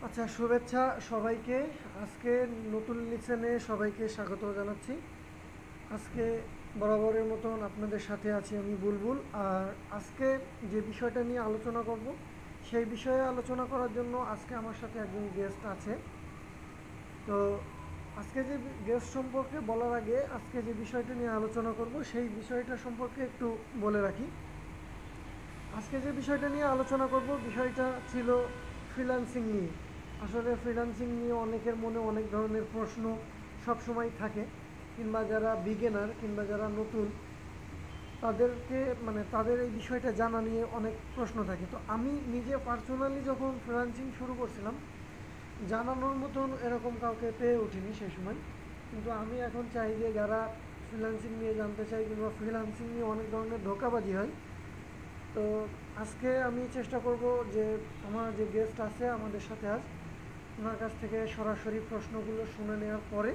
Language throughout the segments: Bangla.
আচ্ছা, শুভেচ্ছা সবাইকে। আজকে নতুন লিসেনে সবাইকে স্বাগত জানাচ্ছি। আজকে বরাবরের মতন আপনাদের সাথে আছি আমি বুলবুল। আর আজকে যে বিষয়টা নিয়ে আলোচনা করব, সেই বিষয়ে আলোচনা করার জন্য আজকে আমার সাথে একজন গেস্ট আছে। তো আজকে যে গেস্ট সম্পর্কে বলার আগে আজকে যে বিষয়টা নিয়ে আলোচনা করব সেই বিষয়টা সম্পর্কে একটু বলে রাখি। আজকে যে বিষয়টা নিয়ে আলোচনা করব বিষয়টা ছিল ফ্রিল্যান্সিং নিয়ে। আসলে ফ্রিল্যান্সিং নিয়ে অনেকের মনে অনেক ধরনের প্রশ্ন সবসময় থাকে, কিংবা যারা বিগিনার কিংবা যারা নতুন তাদেরকে তাদের এই বিষয়টা জানা নিয়ে অনেক প্রশ্ন থাকে। তো আমি নিজে পার্সোনালি যখন ফ্রিল্যান্সিং শুরু করছিলাম, জানানোর মতন এরকম কাউকে পেয়ে উঠিনি সেই সময়। কিন্তু আমি এখন চাই যে যারা ফ্রিল্যান্সিং নিয়ে জানতে চাই কিংবা ফ্রিল্যান্সিং নিয়ে অনেক ধরনের ধোঁকাবাজি হয়, তো আজকে আমি চেষ্টা করব যে আমার যে গেস্ট আছে আমাদের সাথে আজ, ওনার কাছ থেকে সরাসরি প্রশ্নগুলো শুনে নেওয়ার পরে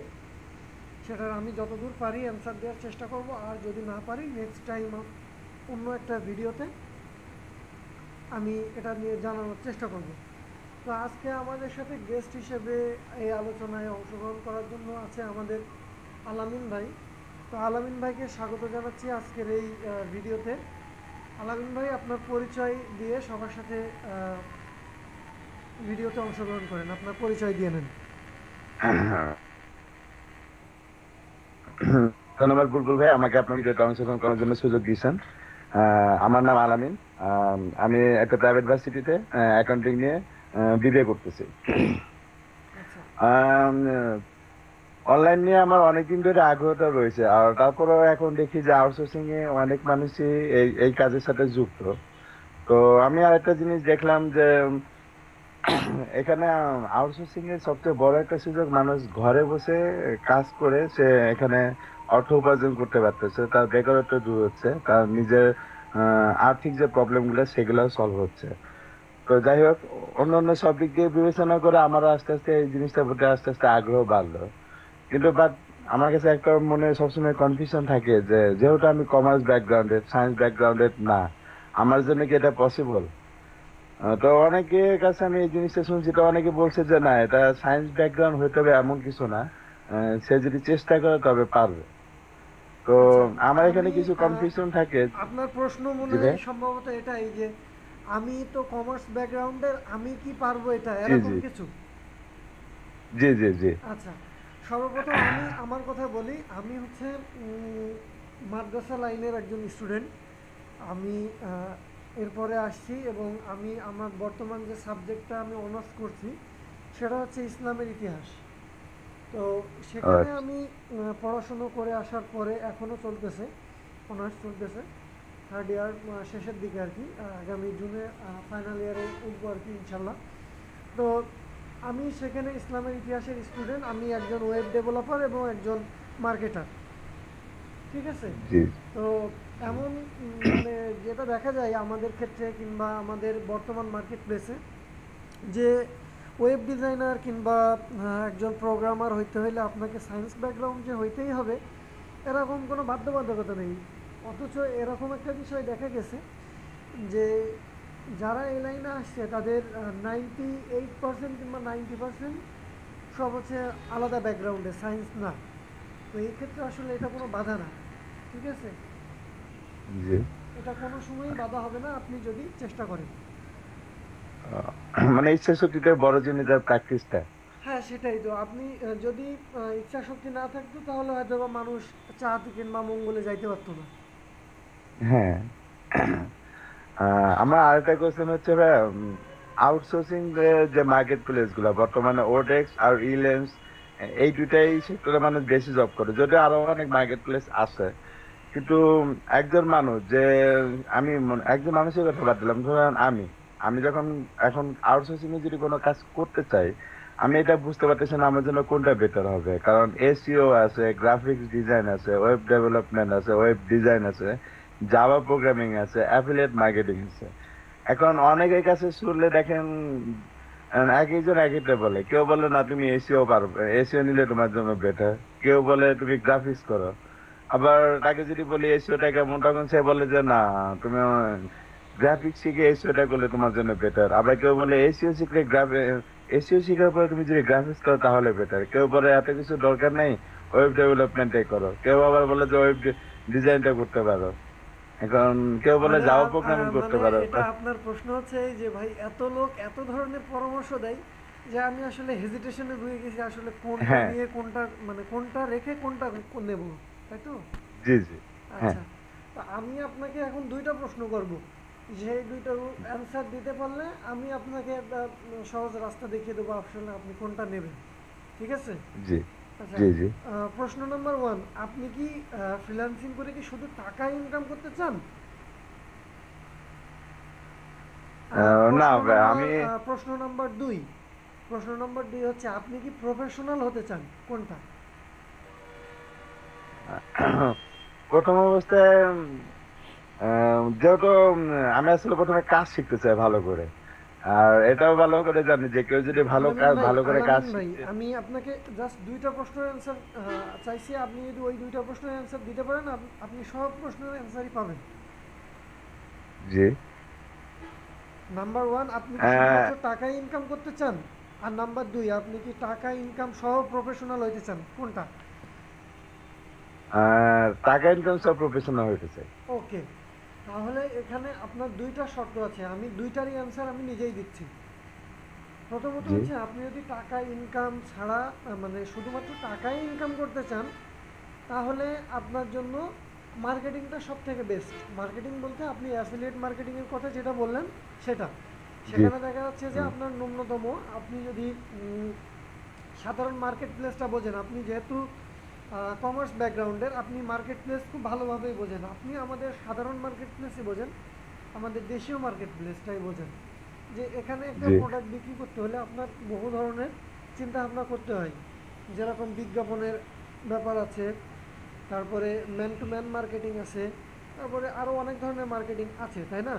সেটার আমি যতদূর পারি অ্যান্সার দেওয়ার চেষ্টা করব। আর যদি না পারি নেক্সট টাইম অন্য একটা ভিডিওতে আমি এটা নিয়ে জানানোর চেষ্টা করব। তো আজকে আমাদের সাথে গেস্ট হিসেবে এই আলোচনায় অংশগ্রহণ করার জন্য আছে আমাদের আলামিন ভাই। তো আলামিন ভাইকে স্বাগত জানাচ্ছি আজকের এই ভিডিওতে। আলামিন ভাই, আপনার পরিচয় দিয়ে সবার সাথে ভিডিওতে অংশগ্রহণ করেন, আপনার পরিচয় দিয়ে নেন। ধন্যবাদ বুলবুল ভাই, আমাকে আপনার ভিডিওতে অংশগ্রহণ করার জন্য সুযোগ দিয়েছেন। আমার নাম আলামিন। আমি একটা প্রাইভেট ভার্সিটিতে অ্যাকাউন্টিং নিয়ে বিবিএ করতেছি। আচ্ছা। অনলাইন নিয়ে আমার অনেকদিন ধরে আগ্রহটা রয়েছে, আর তারপরেও এখন দেখি যে আউটসোর্সিং এ অনেক মানুষই এই কাজের সাথে যুক্ত। তো আমি আরেকটা জিনিস দেখলাম যে এখানে আউটসোর্সিং এর সবচেয়ে বড় একটা সুযোগ, মানুষ ঘরে বসে কাজ করে সে এখানে অর্থ উপার্জন করতে পারতেছে, তার বেকারত্ব দূর হচ্ছে, তার নিজের আর্থিক যে প্রবলেম গুলো সেগুলো সলভ হচ্ছে। তো যাই হোক, অন্যান্য সব দিক দিয়ে বিবেচনা করে আমার আস্তে আস্তে এই জিনিসটার প্রতি আস্তে আস্তে আগ্রহ বাড়লো। কিন্তু বাট আমার কাছে একটা মনে সবসময় কনফিউশন থাকে যে যেহেতু আমি কমার্স ব্যাকগ্রাউন্ডের, সায়েন্স ব্যাকগ্রাউন্ডের না, আমার জন্য কি এটা পসিবল? তো অনেকের কাছে আমি এই জিনিসটা শুনছি, তো অনেকে বলছে যে না, এটা সায়েন্স ব্যাকগ্রাউন্ড হইতে হবে এমন কিছু না, সে যদি চেষ্টা করে তবে পারবে। তো আচ্ছা, আমার এখানে আমি কিছু কনফিউশন থাকে। আপনার প্রশ্ন জি মনে হয় ভাই। সম্ভবত এটাই যে আমি তো কমার্স ব্যাকগ্রাউন্ডের, আমি কি পারবো এটা, জি এরকম জি কিছু। জি জি জি। আচ্ছা, সর্বপ্রথম আমি আমার কথা বলি। আমি হচ্ছে মাদ্রাসা লাইনের একজন স্টুডেন্ট। আমি এরপরে আসছি এবং আমি আমার বর্তমান যে সাবজেক্টটা আমি অনার্স করছি সেটা হচ্ছে ইসলামের ইতিহাস। তো সেখানে আচ্ছা আমি পড়াশুনো করে আসার পরে এখনও চলতেছে, অনার্স চলতেছে, থার্ড ইয়ার শেষের দিকে আর কি। আগামী জুনে ফাইনাল ইয়ারে উঠবো আর কি, ইনশাল্লাহ। তো আমি সেখানে ইসলামের ইতিহাসের স্টুডেন্ট, আমি একজন ওয়েব ডেভেলপার এবং একজন মার্কেটার। ঠিক আছে। জি তো এমন যেটা দেখা যায় আমাদের ক্ষেত্রে কিংবা আমাদের বর্তমান মার্কেট প্লেসে, যে ওয়েব ডিজাইনার কিংবা একজন প্রোগ্রামার হইতে হলে আপনাকে সায়েন্স ব্যাকগ্রাউন্ড যে হইতেই হবে এরকম কোনো বাধ্যবাধকতা নেই। অথচ এরকম একটা বিষয় দেখা গেছে যে যারা এই লাইনে আসছে তাদের 98% কিংবা 90% সব হচ্ছে আলাদা ব্যাকগ্রাউন্ডে, সায়েন্স না। তো এই ক্ষেত্রে আসলে এটা কোনো বাধা না। ঠিক আছে, জি। এটা কোনো সময়ই বাধা হবে না আপনি যদি চেষ্টা করেন। মানে ইচ্ছা শক্তিতে বড় জিনিস তার প্র্যাকটিসটা। হ্যাঁ, সেটাই তো। আপনি যদি ইচ্ছা শক্তি না থাকতো তাহলে হয়তো বা মানুষ চাঁদ কিংবা মঙ্গলে যাইতে পারতো না। হ্যাঁ। আমার আরেকটা কোশ্চেন হচ্ছে ভাই, আউটসোর্সিং যে মার্কেট প্লেস গুলা বর্তমানে ওডেক্স আর ইলেন্স, এই দুইটাই সেক্টরে মানুষ বেশি জব করে, যদিও আরো অনেক মার্কেট প্লেস আছে। কিন্তু একজন মানুষ যে, একজন মানুষের কথা বাদ দিলাম, ধরেন আমি আমি যখন এখন আউটসোর্সিং এ যদি কোনো কাজ করতে চাই, আমি এটা বুঝতে পারতেছি না আমার জন্য কোনটা বেটার হবে। কারণ এসইও আছে, গ্রাফিক্স ডিজাইন আছে, ওয়েব ডেভেলপমেন্ট আছে, ওয়েব ডিজাইন আছে, জাভা প্রোগ্রামিং আছে, অ্যাফিলিয়েট মার্কেটিং আছে। এখন অনেকের কাছে শুনলে দেখেন এক একজন এক একটা বলে, কেউ বলে না তুমি এসিও পারবে, এসিও নিলে তোমার জন্য বেটার। কেউ বলে তুমি গ্রাফিক্স করো। আবার তাকে যদি বলি এসিওটা কেমন, তখন সে বলে যে না, তুমি গ্রাফিক্স শিখে এসিওটা করলে তোমার জন্য বেটার, আবার কেউ বলে এসিও শিখলে এসিও শেখার পরে তুমি যদি গ্রাফিক্স করো তাহলে বেটার, কেউ বলে এত কিছু দরকার নেই, ওয়েব ডেভেলপমেন্টটাই করো, কেউ আবার বলে যে ওয়েব ডিজাইনটা করতে পারো, এখন কেউ বলে মানে জাভা প্রোগ্রামিং করতে মানে পারো। এটা আপনার প্রশ্ন হচ্ছে এই যে ভাই এত লোক এত ধরনের পরামর্শ দেয় যে আমি আসলে হেজিটেশনে রয়ে গেছি আসলে কোনটা হ্যাঁ, নিয়ে কোনটা মানে কোনটা রেখে কোনটা নেব, তাই তো? জি জি, হ্যাঁ, আচ্ছা, তো আমি আপনাকে এখন দুইটা প্রশ্ন করব, যে দুইটার অ্যান্সার দিতে পারলে আমি আপনাকে একটা সহজ রাস্তা দেখিয়ে দেবো আসলে আপনি কোনটা নেবেন, ঠিক আছে? জি আচ্ছা, জি জি। প্রশ্ন নাম্বার ওয়ান, আপনি কি ফ্রিল্যান্সিং করে কি শুধু টাকা ইনকাম করতে চান? আর না ভাই, আমি প্রশ্ন নাম্বার দুই, প্রশ্ন নাম্বার দুই হচ্ছে আপনি কি প্রফেশনাল হতে চান, কোনটা? প্রথম অবস্থায় যেহেতু আমি আসলে প্রথমে কাজ শিখতে চাই ভালো করে, আর এটাও ভালো করে জানি যে কেউ যদি ভালো আলামিন কাজ ভাই, ভালো করে কাজ আলামিন ভাই, শিখতে। আমি আপনাকে জাস্ট দুইটা প্রশ্নের অ্যান্সার চাইছি, আপনি যদি ওই দুইটা প্রশ্নের অ্যান্সার দিতে পারেন আপনি সব প্রশ্নের অ্যান্সারই পাবেন। জি। নাম্বার ওয়ান, আপনি কি আহ, শুধুমাত্র টাকা ইনকাম করতে চান? আর নাম্বার দুই, আপনি কি টাকা ইনকাম সহ প্রফেশনাল হইতে চান, কোনটা? টাকা ইনকাম সব প্রফেশনাল হইতে চাই। ওকে, তাহলে এখানে আপনার দুইটা শর্ত আছে, আমি দুইটারই অ্যান্সার আমি নিজেই দিচ্ছি। প্রথমত জি হচ্ছে আপনি যদি টাকা ইনকাম ছাড়া মানে শুধুমাত্র টাকাই ইনকাম করতে চান, তাহলে আপনার জন্য মার্কেটিংটা সব থেকে বেস্ট। মার্কেটিং বলতে আপনি অ্যাফিলিয়েট মার্কেটিংয়ের কথা যেটা বললেন সেটা, জি সেখানে দেখা যাচ্ছে যে হুম, আপনার ন্যূনতম আপনি যদি সাধারণ মার্কেট প্লেসটা বোঝেন, আপনি যেহেতু কমার্স ব্যাকগ্রাউন্ডের, আপনি মার্কেট প্লেস খুব ভালোভাবেই বোঝেন, আপনি আমাদের সাধারণ মার্কেট প্লেসই বোঝেন, আমাদের দেশীয় মার্কেট প্লেসটাই বোঝেন, যে এখানে একটা জি প্রোডাক্ট বিক্রি করতে হলে আপনার বহু ধরনের চিন্তা ভাবনা করতে হয়, যেরকম বিজ্ঞাপনের ব্যাপার আছে, তারপরে ম্যান টু ম্যান মার্কেটিং আছে, তারপরে আরও অনেক ধরনের মার্কেটিং আছে, তাই না?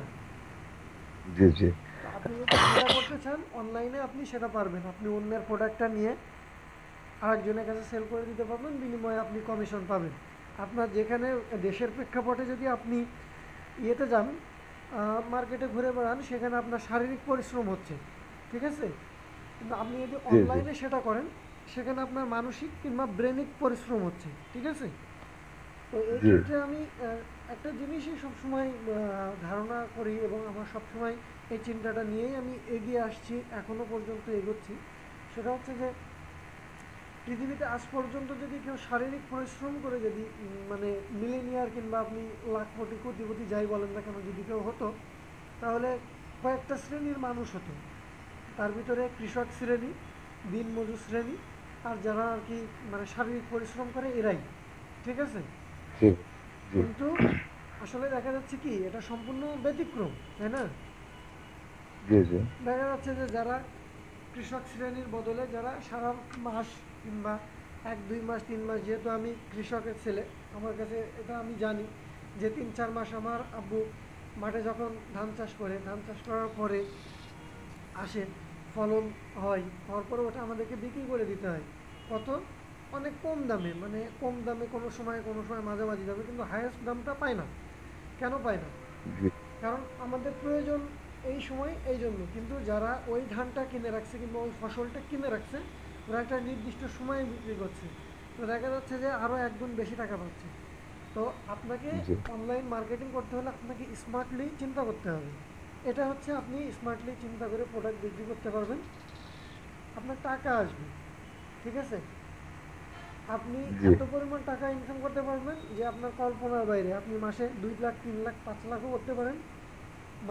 জি জি তো আপনি যদি সেটা করতে চান অনলাইনে আপনি সেটা পারবেন, আপনি অন্যের প্রোডাক্টটা নিয়ে আরেকজনের কাছে সেল করে দিতে পারবেন, বিনিময়ে আপনি কমিশন পাবেন। আপনার যেখানে দেশের প্রেক্ষাপটে যদি আপনি ইয়েতে যান, মার্কেটে ঘুরে বেড়ান, সেখানে আপনার শারীরিক পরিশ্রম হচ্ছে, ঠিক আছে? কিন্তু আপনি যদি জি জি অনলাইনে সেটা করেন, সেখানে আপনার মানসিক কিংবা ব্রেনিক পরিশ্রম হচ্ছে, ঠিক আছে? তো এই জি ক্ষেত্রে আমি একটা জিনিসই সবসময় ধারণা করি এবং আমার সবসময় এই চিন্তাটা নিয়েই আমি এগিয়ে আসছি, এখনও পর্যন্ত এগোচ্ছি। সেটা হচ্ছে যে পৃথিবীতে আজ পর্যন্ত যদি কেউ শারীরিক পরিশ্রম করে যদি মানে মিলেনিয়ার কিংবা আপনি লাখপতি কোটিপতি যাই বলেন না কেন, যদি কেউ হতো, তাহলে কয়েকটা শ্রেণীর মানুষ হতো। তার ভিতরে কৃষক শ্রেণী, দিনমজুর শ্রেণী, আর যারা আর কি মানে শারীরিক পরিশ্রম করে এরাই, ঠিক আছে? জি জি কিন্তু আসলে দেখা যাচ্ছে কি এটা সম্পূর্ণ ব্যতিক্রম, তাই না? জি জি দেখা যাচ্ছে যে যারা কৃষক শ্রেণীর বদলে যারা সারা মাস কিংবা 1 2 মাস 3 মাস, যেহেতু আমি কৃষকের ছেলে, আমার কাছে এটা আমি জানি যে 3 4 মাস আমার আব্বু মাঠে যখন ধান চাষ করে, ধান চাষ করার পরে আসে, ফলন হয়, হওয়ার পরে ওটা আমাদেরকে বিক্রি করে দিতে হয় কত, অনেক কম দামে, মানে কম দামে কোনো সময় মাঝামাঝি দামে, কিন্তু হায়েস্ট দামটা পায় না। কেন পায় না? জি কারণ আমাদের প্রয়োজন এই সময় এই জন্য, কিন্তু যারা ওই ধানটা কিনে রাখছে কিংবা ওই ফসলটা কিনে রাখছে, ওরা একটা নির্দিষ্ট সময়ে বিক্রি করছে, তো দেখা যাচ্ছে যে আরও 1 গুণ বেশি টাকা পাচ্ছে। তো আপনাকে জি অনলাইন মার্কেটিং করতে হলে আপনাকে স্মার্টলি চিন্তা করতে হবে। এটা হচ্ছে আপনি স্মার্টলি চিন্তা করে প্রোডাক্ট বিক্রি করতে পারবেন, আপনার টাকা আসবে, ঠিক আছে? আপনি জি এত পরিমাণ টাকা ইনকাম করতে পারবেন যে আপনার কল্পনার বাইরে, আপনি মাসে 2 লাখ 3 লাখ 5 লাখও করতে পারেন।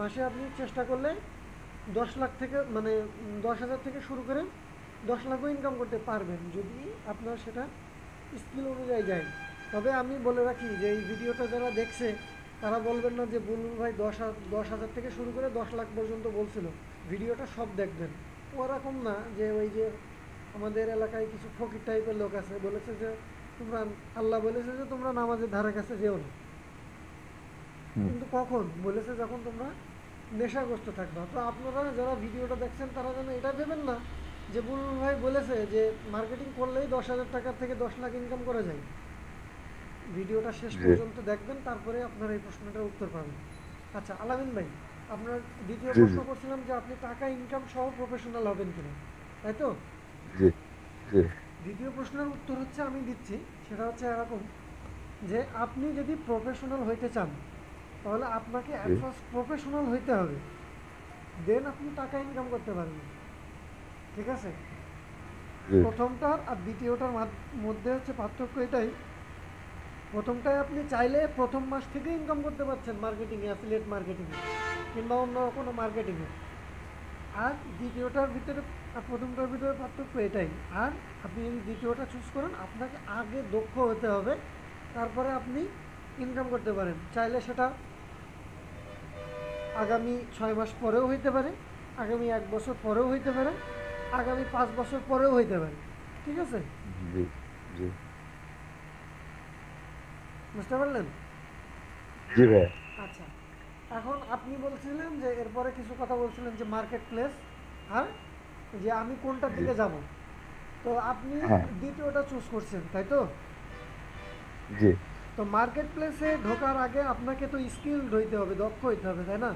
মাসে আপনি চেষ্টা করলে 10 লাখ থেকে মানে 10,000 থেকে শুরু করে 10 লাখও ইনকাম করতে পারবেন, যদি আপনার সেটা স্কিল অনুযায়ী যায়। তবে আমি বলে রাখি যে এই ভিডিওটা যারা দেখছে তারা বলবেন না যে বুলবুল ভাই 10,000 থেকে শুরু করে 10 লাখ পর্যন্ত বলছিল, ভিডিওটা সব দেখবেন। ওরকম না যে ওই যে আমাদের এলাকায় কিছু ফকির টাইপের লোক আছে, বলেছে যে তোমরা, আল্লাহ বলেছে যে তোমরা নামাজের ধারে কাছে যেও না, হুম, কিন্তু কখন বলেছে, যখন তোমরা নেশাগ্রস্ত থাকবা। তো আপনারা যারা ভিডিওটা দেখছেন তারা যেন এটা ভেবেন না যে বুলবুল ভাই বলেছে যে মার্কেটিং করলেই 10,000 টাকার থেকে 10 লাখ ইনকাম করা যায়। ভিডিওটা শেষ জি পর্যন্ত দেখবেন, তারপরে আপনার এই প্রশ্নটার উত্তর পাবেন। আচ্ছা আলামিন ভাই, আপনার দ্বিতীয় জি প্রশ্ন জি করছিলাম যে আপনি টাকা ইনকাম সহ প্রফেশনাল হবেন কিনা, তাই তো? জি জি দ্বিতীয় প্রশ্নের উত্তর হচ্ছে আমি দিচ্ছি, সেটা হচ্ছে এরকম যে আপনি যদি প্রফেশনাল হইতে চান তাহলে আপনাকে জি অ্যাট ফার্স্ট প্রফেশনাল হইতে হবে, দেন আপনি টাকা ইনকাম করতে পারবেন। ঠিক আছে? জি প্রথমটার আর দ্বিতীয়টার মধ্যে হচ্ছে পার্থক্য এটাই, প্রথমটায় আপনি চাইলে প্রথম মাস থেকে ইনকাম করতে পারছেন মার্কেটিংয়ে, অ্যাফিলিয়েট মার্কেটিংয়ে কিংবা অন্য কোনো মার্কেটিংয়ে। আর দ্বিতীয়টার ভিতরে আর প্রথমটার ভিতরে পার্থক্য এটাই। আর আপনি যদি দ্বিতীয়টা চুজ করেন আপনাকে আগে দক্ষ হতে হবে, তারপরে আপনি ইনকাম করতে পারেন। চাইলে সেটা আগামী 6 মাস পরেও হইতে পারে, আগামী 1 বছর পরেও হইতে পারে, আগামী 5 বছর পরেও হইতে পারে। ঠিক আছে? জি জি বুঝতে পারলেন? জি ভাই। আচ্ছা, এখন আপনি বলছিলেন যে এরপরে কিছু কথা বলছিলেন যে মার্কেট প্লেস, আর যে আমি কোনটার জি দিকে যাব। তো আপনি হ্যাঁ দ্বিতীয়টা চুজ করছেন, তাই তো? জি তো মার্কেট প্লেসে ঢোকার আগে আপনাকে তো স্কিলড হইতে হবে, দক্ষ হইতে হবে, তাই না?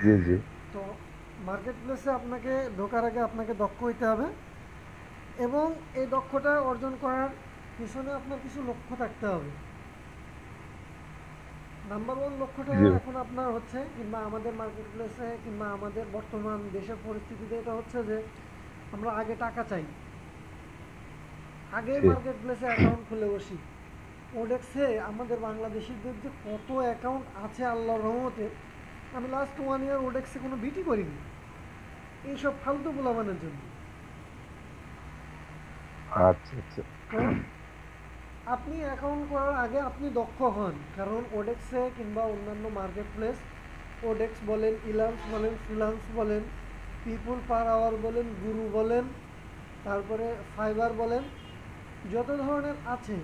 জি জি তো মার্কেট প্লেসে আপনাকে ঢোকার আগে আপনাকে দক্ষ হইতে হবে, এবং এই দক্ষতা অর্জন করার পিছনে আপনার কিছু লক্ষ্য থাকতে হবে। নাম্বার ওয়ান লক্ষ্যটা জি এখন আপনার হচ্ছে, কিংবা আমাদের মার্কেট প্লেসে কিংবা আমাদের বর্তমান দেশের পরিস্থিতিতে এটা হচ্ছে যে আমরা আগে টাকা চাই, আগে জি মার্কেট প্লেসে অ্যাকাউন্ট খুলে বসি। ওডেক্সে আমাদের বাংলাদেশিদের যে কত অ্যাকাউন্ট আছে আল্লাহর রহমতে, আমি লাস্ট 1 ইয়ার ওডেক্সে কোনো বিটি করিনি এইসব ফালতু পোলাপানের জন্য। আচ্ছা আচ্ছা তো আপনি অ্যাকাউন্ট করার আগে আপনি দক্ষ হন, কারণ ওডেক্সে কিংবা অন্যান্য মার্কেট প্লেস, ওডেক্স বলেন, ইলান্স বলেন, ফ্রিলান্স বলেন, পিপুল পার আওয়ার বলেন, গুরু বলেন, তারপরে ফাইবার বলেন, যত ধরনের আছে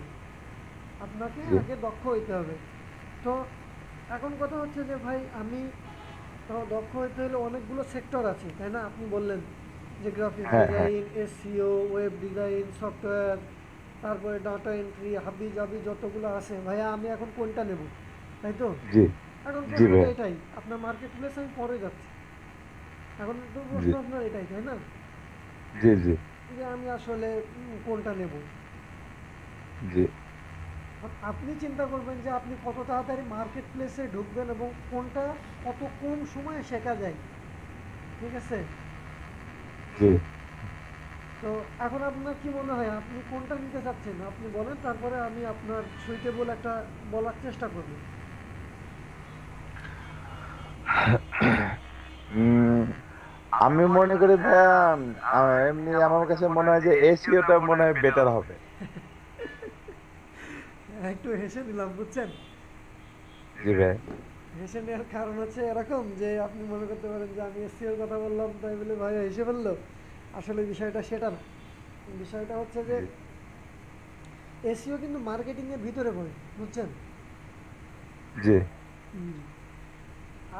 আপনাকে জি আগে দক্ষ হইতে হবে। তো এখন কথা হচ্ছে যে ভাই আমি তো দক্ষ হইতে হলে অনেকগুলো সেক্টর আছে, তাই না? আপনি বললেন যে গ্রাফিক হ্যাঁ হ্যাঁ design, SEO, web design, software, তারপরে ডাটা এন্ট্রি, হাবি জাবি যতগুলো আছে, ভাইয়া আমি এখন কোনটা নেব, তাই তো? জি এখন জি প্রশ্নটা ভাই এটাই, আপনার মার্কেট প্লেস আমি পরে যাচ্ছি, এখন তো জি প্রশ্ন আপনার এটাই, তাই না? জি জি যে আমি আসলে কোনটা নেব। জি আপনি চিন্তা করবেন যে আপনি কত তাড়াতাড়ি মার্কেট প্লেসে ঢুকবেন এবং কোনটা কত কম সময়ে শেখা যায়। ঠিক আছে? জি তো এখন আপনার কি মনে হয় আপনি কোনটা নিতে চাচ্ছেন, আপনি বলেন, তারপরে আমি আপনার সুইটেবল একটা বলার চেষ্টা করব। উম, আমি মনে করি ভাইয়া, এমনি আমার কাছে মনে হয় যে এসিওটা মনে হয় বেটার হবে। একটু হেসে নিলাম, বুঝছেন? জি ভাই। হেসে নেওয়ার কারণ হচ্ছে এরকম যে আপনি মনে করতে পারেন যে আমি এসসিওর কথা বললাম তাই বলে ভাই হেসে ফেললো। আসলে বিষয়টা সেটা না। বিষয়টা হচ্ছে যে জি এসিও কিন্তু মার্কেটিংয়ের ভিতরে পড়ে, বুঝছেন? জি হুম।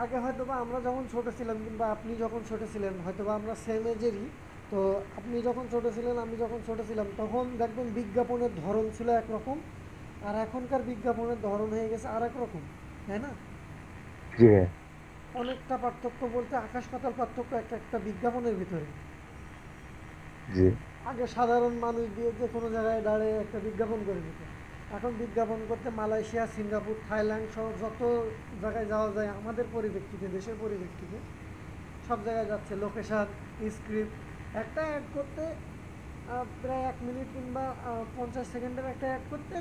আগে হয়তোবা আমরা যখন ছোট ছিলাম কিংবা আপনি যখন ছোট ছিলেন হয়তোবা আমরা সেম এজেরই। তো আপনি যখন ছোট ছিলেন আমি যখন ছোট ছিলাম তখন দেখবেন বিজ্ঞাপনের ধরন ছিল একরকম, আর এখনকার বিজ্ঞাপনের ধরন হয়ে গেছে আর এক রকম, তাই না? জি ভাই। অনেকটা পার্থক্য বলতে আকাশ পাতাল পার্থক্য একটা একটা বিজ্ঞাপনের ভিতরে। জি আগে সাধারণ মানুষ দিয়ে যে কোনো জায়গায় দাঁড়িয়ে একটা বিজ্ঞাপন করে দিত, এখন বিজ্ঞাপন করতে মালয়েশিয়া, সিঙ্গাপুর, থাইল্যান্ড সহ যত জায়গায় যাওয়া যায় আমাদের পরিপ্রেক্ষিতে, দেশের পরিপ্রেক্ষিতে সব জায়গায় যাচ্ছে। লোকেশান, স্ক্রিপ্ট, একটা অ্যাড করতে প্রায় 1 মিনিট কিংবা 50 সেকেন্ডের একটা অ্যাড করতে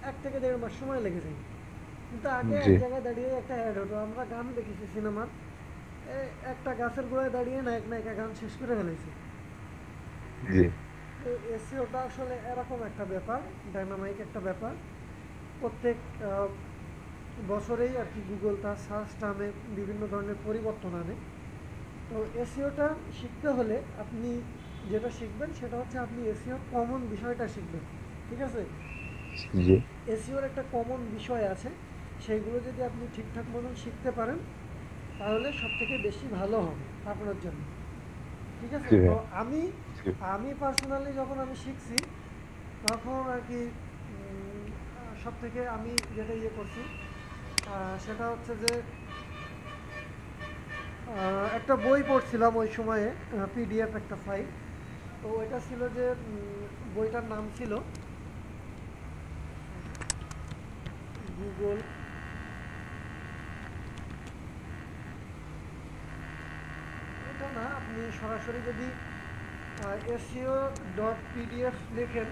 1 থেকে 1.5 মাস সময় লেগে যায়। কিন্তু আগে জি এক জায়গায় দাঁড়িয়ে একটা অ্যাড হতো, আমরা গান দেখেছি সিনেমার, একটা গাছের গোড়ায় দাঁড়িয়ে নায়ক নায়িকা গান শেষ করে ফেলেছি। জি তো এসইওটা আসলে এরকম একটা ব্যাপার, ডাইনামাইক একটা ব্যাপার। প্রত্যেক বছরেই আর কি গুগল তার সার্চ টার্মে বিভিন্ন ধরনের পরিবর্তন আনে। তো এসইওটা শিখতে হলে আপনি যেটা শিখবেন সেটা হচ্ছে আপনি এসইওর কমন বিষয়টা শিখবেন। ঠিক আছে? জি এসইওর একটা কমন বিষয় আছে, সেইগুলো যদি আপনি ঠিকঠাক মতন শিখতে পারেন তাহলে সবথেকে বেশি ভালো হবে আপনার জন্য। ঠিক আছে? জি তো ভাই। আমি জি আমি পার্সোনালি যখন আমি শিখছি তখন আর কি সব থেকে আমি যেটা ইয়ে করছি সেটা হচ্ছে যে একটা বই পড়ছিলাম ওই সময়ে, পিডিএফ একটা ফাইল। তো এটা ছিল যে বইটার নাম ছিল গুগল, এটা না, আপনি সরাসরি যদি এসইও ডট পিডিএফ লেখেন,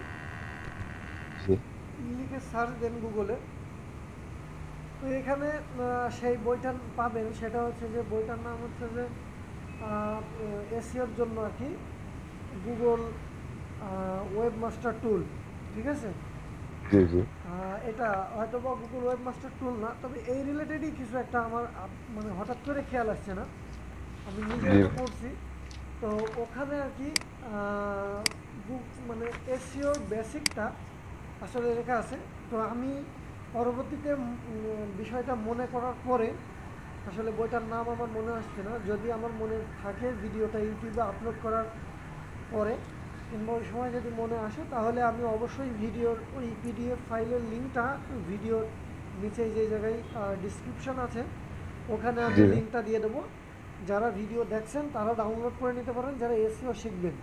জি লিখে সার্চ দেন গুগলে, তো এখানে সেই বইটা পাবেন। সেটা হচ্ছে যে বইটার নাম হচ্ছে যে এসইওর জন্য আর কি, গুগল ওয়েবমাস্টার টুল, ঠিক আছে? জি জি এটা হয়তো বা গুগল ওয়েবমাস্টার টুল না, তবে এই রিলেটেডই কিছু একটা আমার মানে হঠাৎ করে খেয়াল আসছে না, আমি নিজে জি এটা পড়ছি। তো ওখানে আর কি মানে এসইওর বেসিকটা আসলে লেখা আছে। তো আমি পরবর্তীতে বিষয়টা মনে করার পরে, আসলে বইটার নাম আমার মনে আসছে না, যদি আমার মনে থাকে ভিডিওটা ইউটিউবে আপলোড করার পরে কিংবা ওই সময় যদি মনে আসে, তাহলে আমি অবশ্যই ভিডিওর ওই পিডিএফ ফাইলের লিঙ্কটা ভিডিওর নিচে যে জায়গায় ডিসক্রিপশন আছে ওখানে আমি জি লিঙ্কটা দিয়ে দেবো। যারা ভিডিও দেখছেন তারা ডাউনলোড করে নিতে পারেন, যারা এসইও শিখবেন।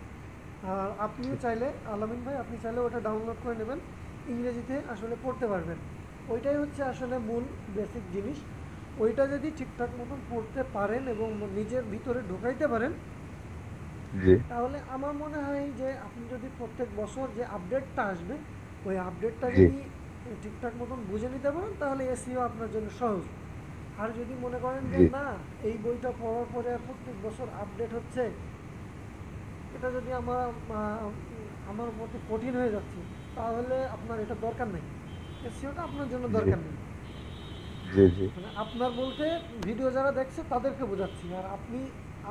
আর আপনিও চাইলে, আলামিন ভাই, আপনি চাইলে ওটা ডাউনলোড করে নেবেন, ইংরেজিতে আসলে পড়তে পারবেন। ওইটাই হচ্ছে আসলে মূল বেসিক জিনিস। ওইটা যদি ঠিকঠাক মতন পড়তে পারেন এবং নিজের ভিতরে ঢোকাইতে পারেন, জি তাহলে আমার মনে হয় যে আপনি যদি প্রত্যেক বছর যে আপডেটটা আসবে, ওই আপডেটটা জি যদি ঠিকঠাক মতন বুঝে নিতে পারেন, তাহলে এসইও আপনার জন্য সহজ। আর যদি মনে করেন যে জি না, এই বইটা পড়ার পরে প্রত্যেক বছর আপডেট হচ্ছে, এটা যদি আমার মতে কঠিন হয়ে যাচ্ছে, তাহলে আপনার এটা দরকার নেই, এসইওটা আপনার জন্য জি দরকার নেই। জি জি মানে আপনার বলতে ভিডিও যারা দেখছে তাদেরকে বোঝাচ্ছি। আর আপনি,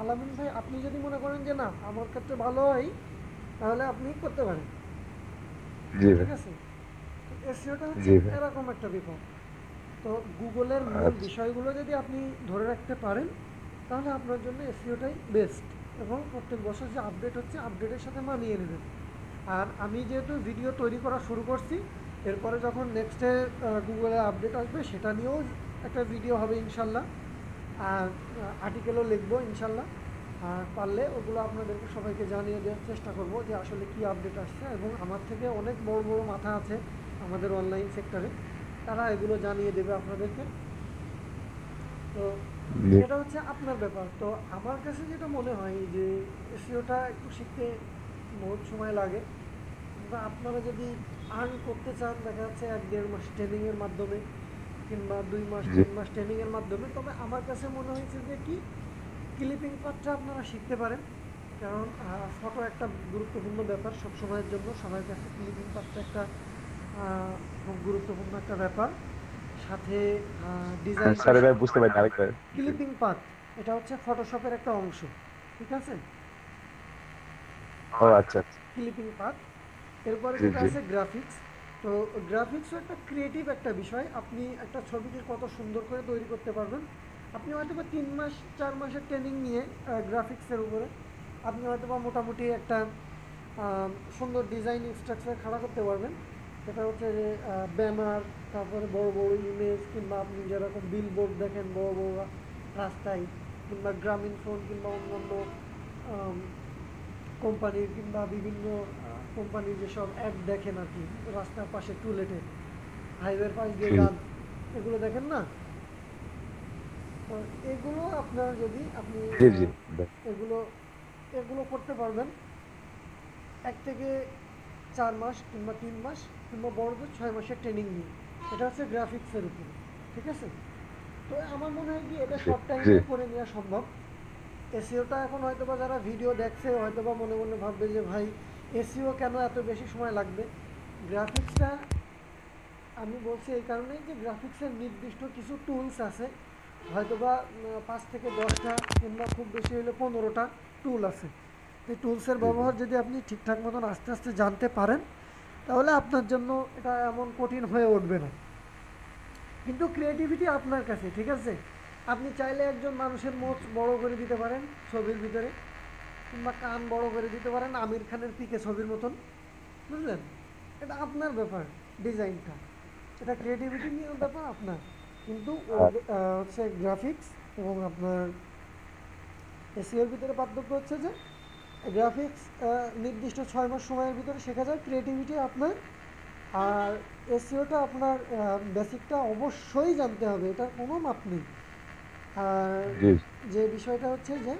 আলামিন ভাই, আপনি যদি মনে করেন যে না আমার ক্ষেত্রে ভালো হয়, তাহলে আপনি করতে পারেন, জি ঠিক ভাই আছে? এসইওটা হচ্ছে জি ভাই এরকম একটা ব্যাপার। তো গুগলের মূল আচ্ছা বিষয়গুলো যদি আপনি ধরে রাখতে পারেন, তাহলে আপনার জন্য এসইওটাই বেস্ট। এবং প্রত্যেক বছর যে আপডেট হচ্ছে, আপডেটের সাথে মানিয়ে নেবেন। আর আমি যেহেতু ভিডিও তৈরি করা শুরু করছি, এরপরে যখন নেক্সটে গুগলে আপডেট আসবে সেটা নিয়েও একটা ভিডিও হবে ইনশাল্লাহ। আর আর্টিকেলও লিখবো ইনশাল্লাহ। আর পারলে ওগুলো আপনাদেরকে সবাইকে জানিয়ে দেওয়ার চেষ্টা করব যে আসলে কি আপডেট আসছে। এবং আমার থেকে অনেক বড় বড় মাথা আছে আমাদের অনলাইন সেক্টরে, তারা এগুলো জানিয়ে দেবে আপনাদেরকে। তো জি এটা হচ্ছে আপনার ব্যাপার। তো আমার কাছে যেটা মনে হয় যে এসইওটা একটু শিখতে বহুত সময় লাগে, বা আপনারা যদি আর্ন করতে চান, দেখা যাচ্ছে 1-1.5 মাস ট্রেনিংয়ের মাধ্যমে কিংবা 2 মাস জি 3 মাস ট্রেনিংয়ের মাধ্যমে, তবে আমার কাছে মনে হয়েছে যে কি, ক্লিপিং পার্টটা আপনারা শিখতে পারেন। কারণ ফটো একটা গুরুত্বপূর্ণ ব্যাপার সব সময়ের জন্য, সবার কাছে ক্লিপিং পার্টটা একটা খুব গুরুত্বপূর্ণ একটা ব্যাপার। সাথে ডিজাইনটা, স্যার ভাই বুঝতে পারি আরেকবার জি ক্লিপিং পাথ এটা হচ্ছে ফটোশপের একটা অংশ, ঠিক আছে? ও আচ্ছা আচ্ছা ক্লিপিং পাথ। এরপরে জি যেটা জি আছে গ্রাফিক্স। তো গ্রাফিক্সও একটা ক্রিয়েটিভ একটা বিষয়, আপনি একটা ছবিকে কত সুন্দর করে তৈরি করতে পারবেন। আপনি হয়তো বা 3 মাস 4 মাসের ট্রেনিং নিয়ে গ্রাফিক্সের উপরে আপনি হয়তো বা মোটামুটি একটা সুন্দর ডিজাইন স্ট্রাকচার খাড়া করতে পারবেন। সেটা হচ্ছে যে ব্যানার, তারপরে বড় বড় ইমেজ, কিংবা আপনি যেরকম বিলবোর্ড দেখেন বড় বড় রাস্তায়, কিংবা গ্রামীণ ফোন, কিংবা অন্যান্য কোম্পানির, কিংবা বিভিন্ন কোম্পানির যেসব অ্যাড দেখেন আর কি, রাস্তার পাশে টুলেটে, হাইওয়ের পাশ দিয়ে জি যান, এগুলো দেখেন না? তো এগুলো আপনার যদি আপনি জি জি ভাই, এগুলো এগুলো করতে পারবেন 1 থেকে 4 মাস কিংবা 3 মাস কিংবা বড়দের 6 মাসের ট্রেনিং নিয়ে। এটা হচ্ছে গ্রাফিক্সের উপরে, ঠিক আছে? তো আমার মনে হয় কি এটা জি শর্ট জি টাইমে করে নেওয়া সম্ভব। এসইওটা এখন হয়তোবা যারা ভিডিও দেখছে হয়তোবা মনে মনে ভাববে যে ভাই এসইও কেন এত বেশি সময় লাগবে। গ্রাফিক্সটা আমি বলছি এই কারণেই যে গ্রাফিক্সের নির্দিষ্ট কিছু টুলস আছে, হয়তোবা 5 থেকে 10টা কিংবা খুব বেশি হলে 15টা টুল আছে। এই টুলসের জি জি ব্যবহার যদি আপনি ঠিকঠাক মতন আস্তে আস্তে জানতে পারেন, তাহলে আপনার জন্য এটা এমন কঠিন হয়ে উঠবে না। কিন্তু ক্রিয়েটিভিটি আপনার কাছে, ঠিক আছে? আপনি চাইলে একজন মানুষের মুখ বড় করে দিতে পারেন ছবির ভিতরে, কিংবা কান বড় করে দিতে পারেন আমির খানের পিকে ছবির মতন, বুঝলেন? এটা আপনার ব্যাপার, ডিজাইনটা, এটা ক্রিয়েটিভিটি নিয়ে ব্যাপার আপনার। কিন্তু আর হচ্ছে গ্রাফিক্স এবং আপনার এসইওর ভিতরে পার্থক্য হচ্ছে যে গ্রাফিক্স নির্দিষ্ট 6 মাস সময়ের ভিতরে শেখা যায়, ক্রিয়েটিভিটি আপনার। আর এসইওটা আপনার বেসিকটা অবশ্যই জানতে হবে, এটার কোনো মাপ নেই। আর জি যে বিষয়টা হচ্ছে যে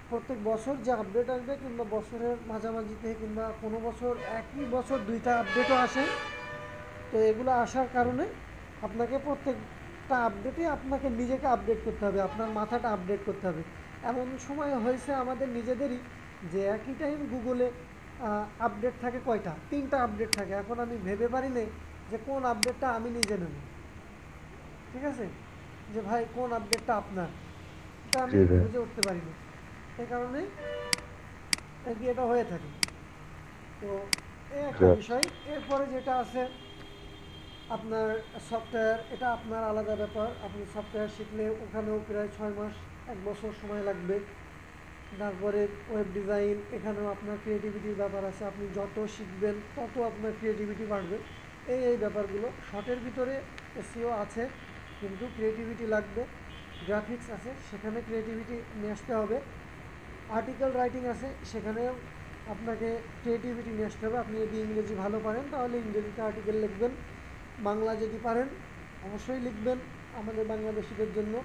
প্রত্যেক বছর যে আপডেট আসবে, কিংবা বছরের মাঝামাঝিতে, কিংবা কোনো বছর একই বছর 2টা আপডেটও আসে। তো এগুলো আসার কারণে আপনাকে প্রত্যেকটা আপডেটে আপনাকে নিজেকে আপডেট করতে হবে, আপনার মাথাটা আপডেট করতে হবে। এমন সময় হয়েছে আমাদের নিজেদেরই যে একই টাইম গুগলে আপডেট থাকে কয়টা, 3টা আপডেট থাকে। এখন আমি ভেবে পারি না যে কোন আপডেটটা আমি নিজে নেব, ঠিক আছে, যে ভাই কোন আপডেটটা আপনার, এটা আমি জি ভাই বুঝে উঠতে পারি না। এই কারণে আর কি এটা হয়ে থাকে। তো এই একটা জি বিষয়। এরপরে যেটা আছে আপনার সফটওয়্যার, এটা আপনার আলাদা ব্যাপার। আপনি সফটওয়্যার শিখলে ওখানেও প্রায় 6 মাস 1 বছর সময় লাগবে। তারপরে ওয়েব ডিজাইন, এখানেও আপনার ক্রিয়েটিভিটির ব্যাপার আছে, আপনি যত শিখবেন তত আপনার ক্রিয়েটিভিটি বাড়বে। এই ব্যাপারগুলো শর্টের ভিতরে এসইও আছে, কিন্তু ক্রিয়েটিভিটি লাগবে। গ্রাফিক্স আছে, সেখানে ক্রিয়েটিভিটি নিয়ে আসতে হবে। আর্টিকেল রাইটিং আছে, সেখানেও আপনাকে ক্রিয়েটিভিটি নিয়ে আসতে হবে। আপনি যদি ইংরেজি ভালো পারেন তাহলে ইংরেজিতে আর্টিকেল লিখবেন, বাংলা যদি পারেন অবশ্যই লিখবেন আমাদের বাংলাদেশিদের জন্য।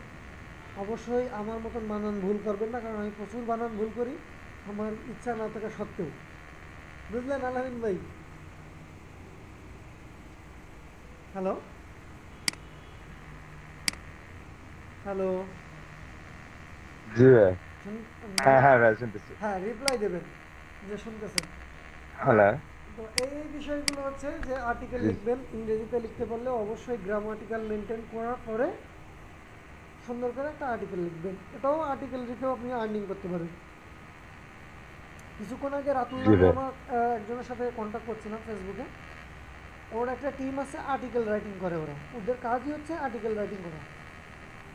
অবশ্যই আমার মতন বানান ভুল করবেন না, কারণ আমি প্রচুর বানান ভুল করি আমার ইচ্ছা না থাকা সত্ত্বেও। বুঝলেন আলামিন ভাই? Hello, hello. জি ভাই। হ্যাঁ হ্যাঁ ভাই শুনতেছি। হ্যাঁ, রিপ্লাই দেবেন যে শুনতেছেন। হ্যালো। তো এই বিষয়গুলো হচ্ছে যে আর্টিকেল জি লিখবেন, ইংরেজিতে লিখতে পারলে অবশ্যই গ্রামাটিক্যাল মেনটেন করার পরে সুন্দর করে একটা আর্টিকেল লিখবেন। এটাও আর্টিকেল লিখেও আপনি আর্নিং করতে পারেন। কিছুক্ষণ আগে রাতুল জি নামে ভাই। আমার একজনের সাথে কন্ট্যাক্ট করছিলাম ফেসবুকে। ওর একটা টিম আছে, আর্টিকেল রাইটিং করে, ওদের কাজই হচ্ছে আর্টিকেল রাইটিং করা।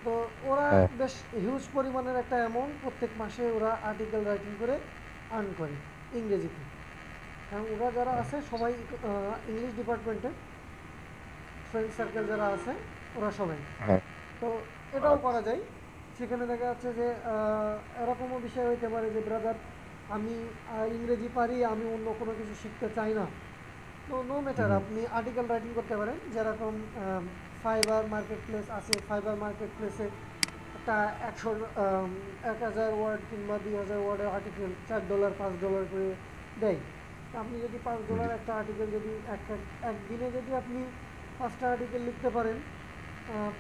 তো ওরা হ্যাঁ বেশ হিউজ পরিমাণের একটা অ্যামাউন্ট প্রত্যেক মাসে ওরা আর্টিকেল রাইটিং করে আর্ন করে ইংরেজিতে। কারণ ওরা যারা আছে সবাই ইংলিশ ডিপার্টমেন্টের ফ্রেন্ড সার্কেল যারা আছে ওরা সবাই। হ্যাঁ তো এটাও আচ্ছা করা যায়। সেখানে দেখা যাচ্ছে যে এরকমও বিষয় হইতে পারে যে ব্রাদার আমি ইংরেজি পারি, আমি অন্য কোনো কিছু শিখতে চাই না। তো নো ম্যাটার, হুম, আপনি আর্টিকেল রাইটিং করতে পারেন। যেরকম ফাইবার মার্কেট প্লেস আছে, ফাইবার মার্কেট প্লেসে একটা 1,000 ওয়ার্ড কিংবা 2,000 ওয়ার্ডের আর্টিকেল $4 $5 করে দেয়। তা আপনি যদি $5 জি একটা আর্টিকেল, যদি একদিনে যদি আপনি 5টা আর্টিকেল লিখতে পারেন,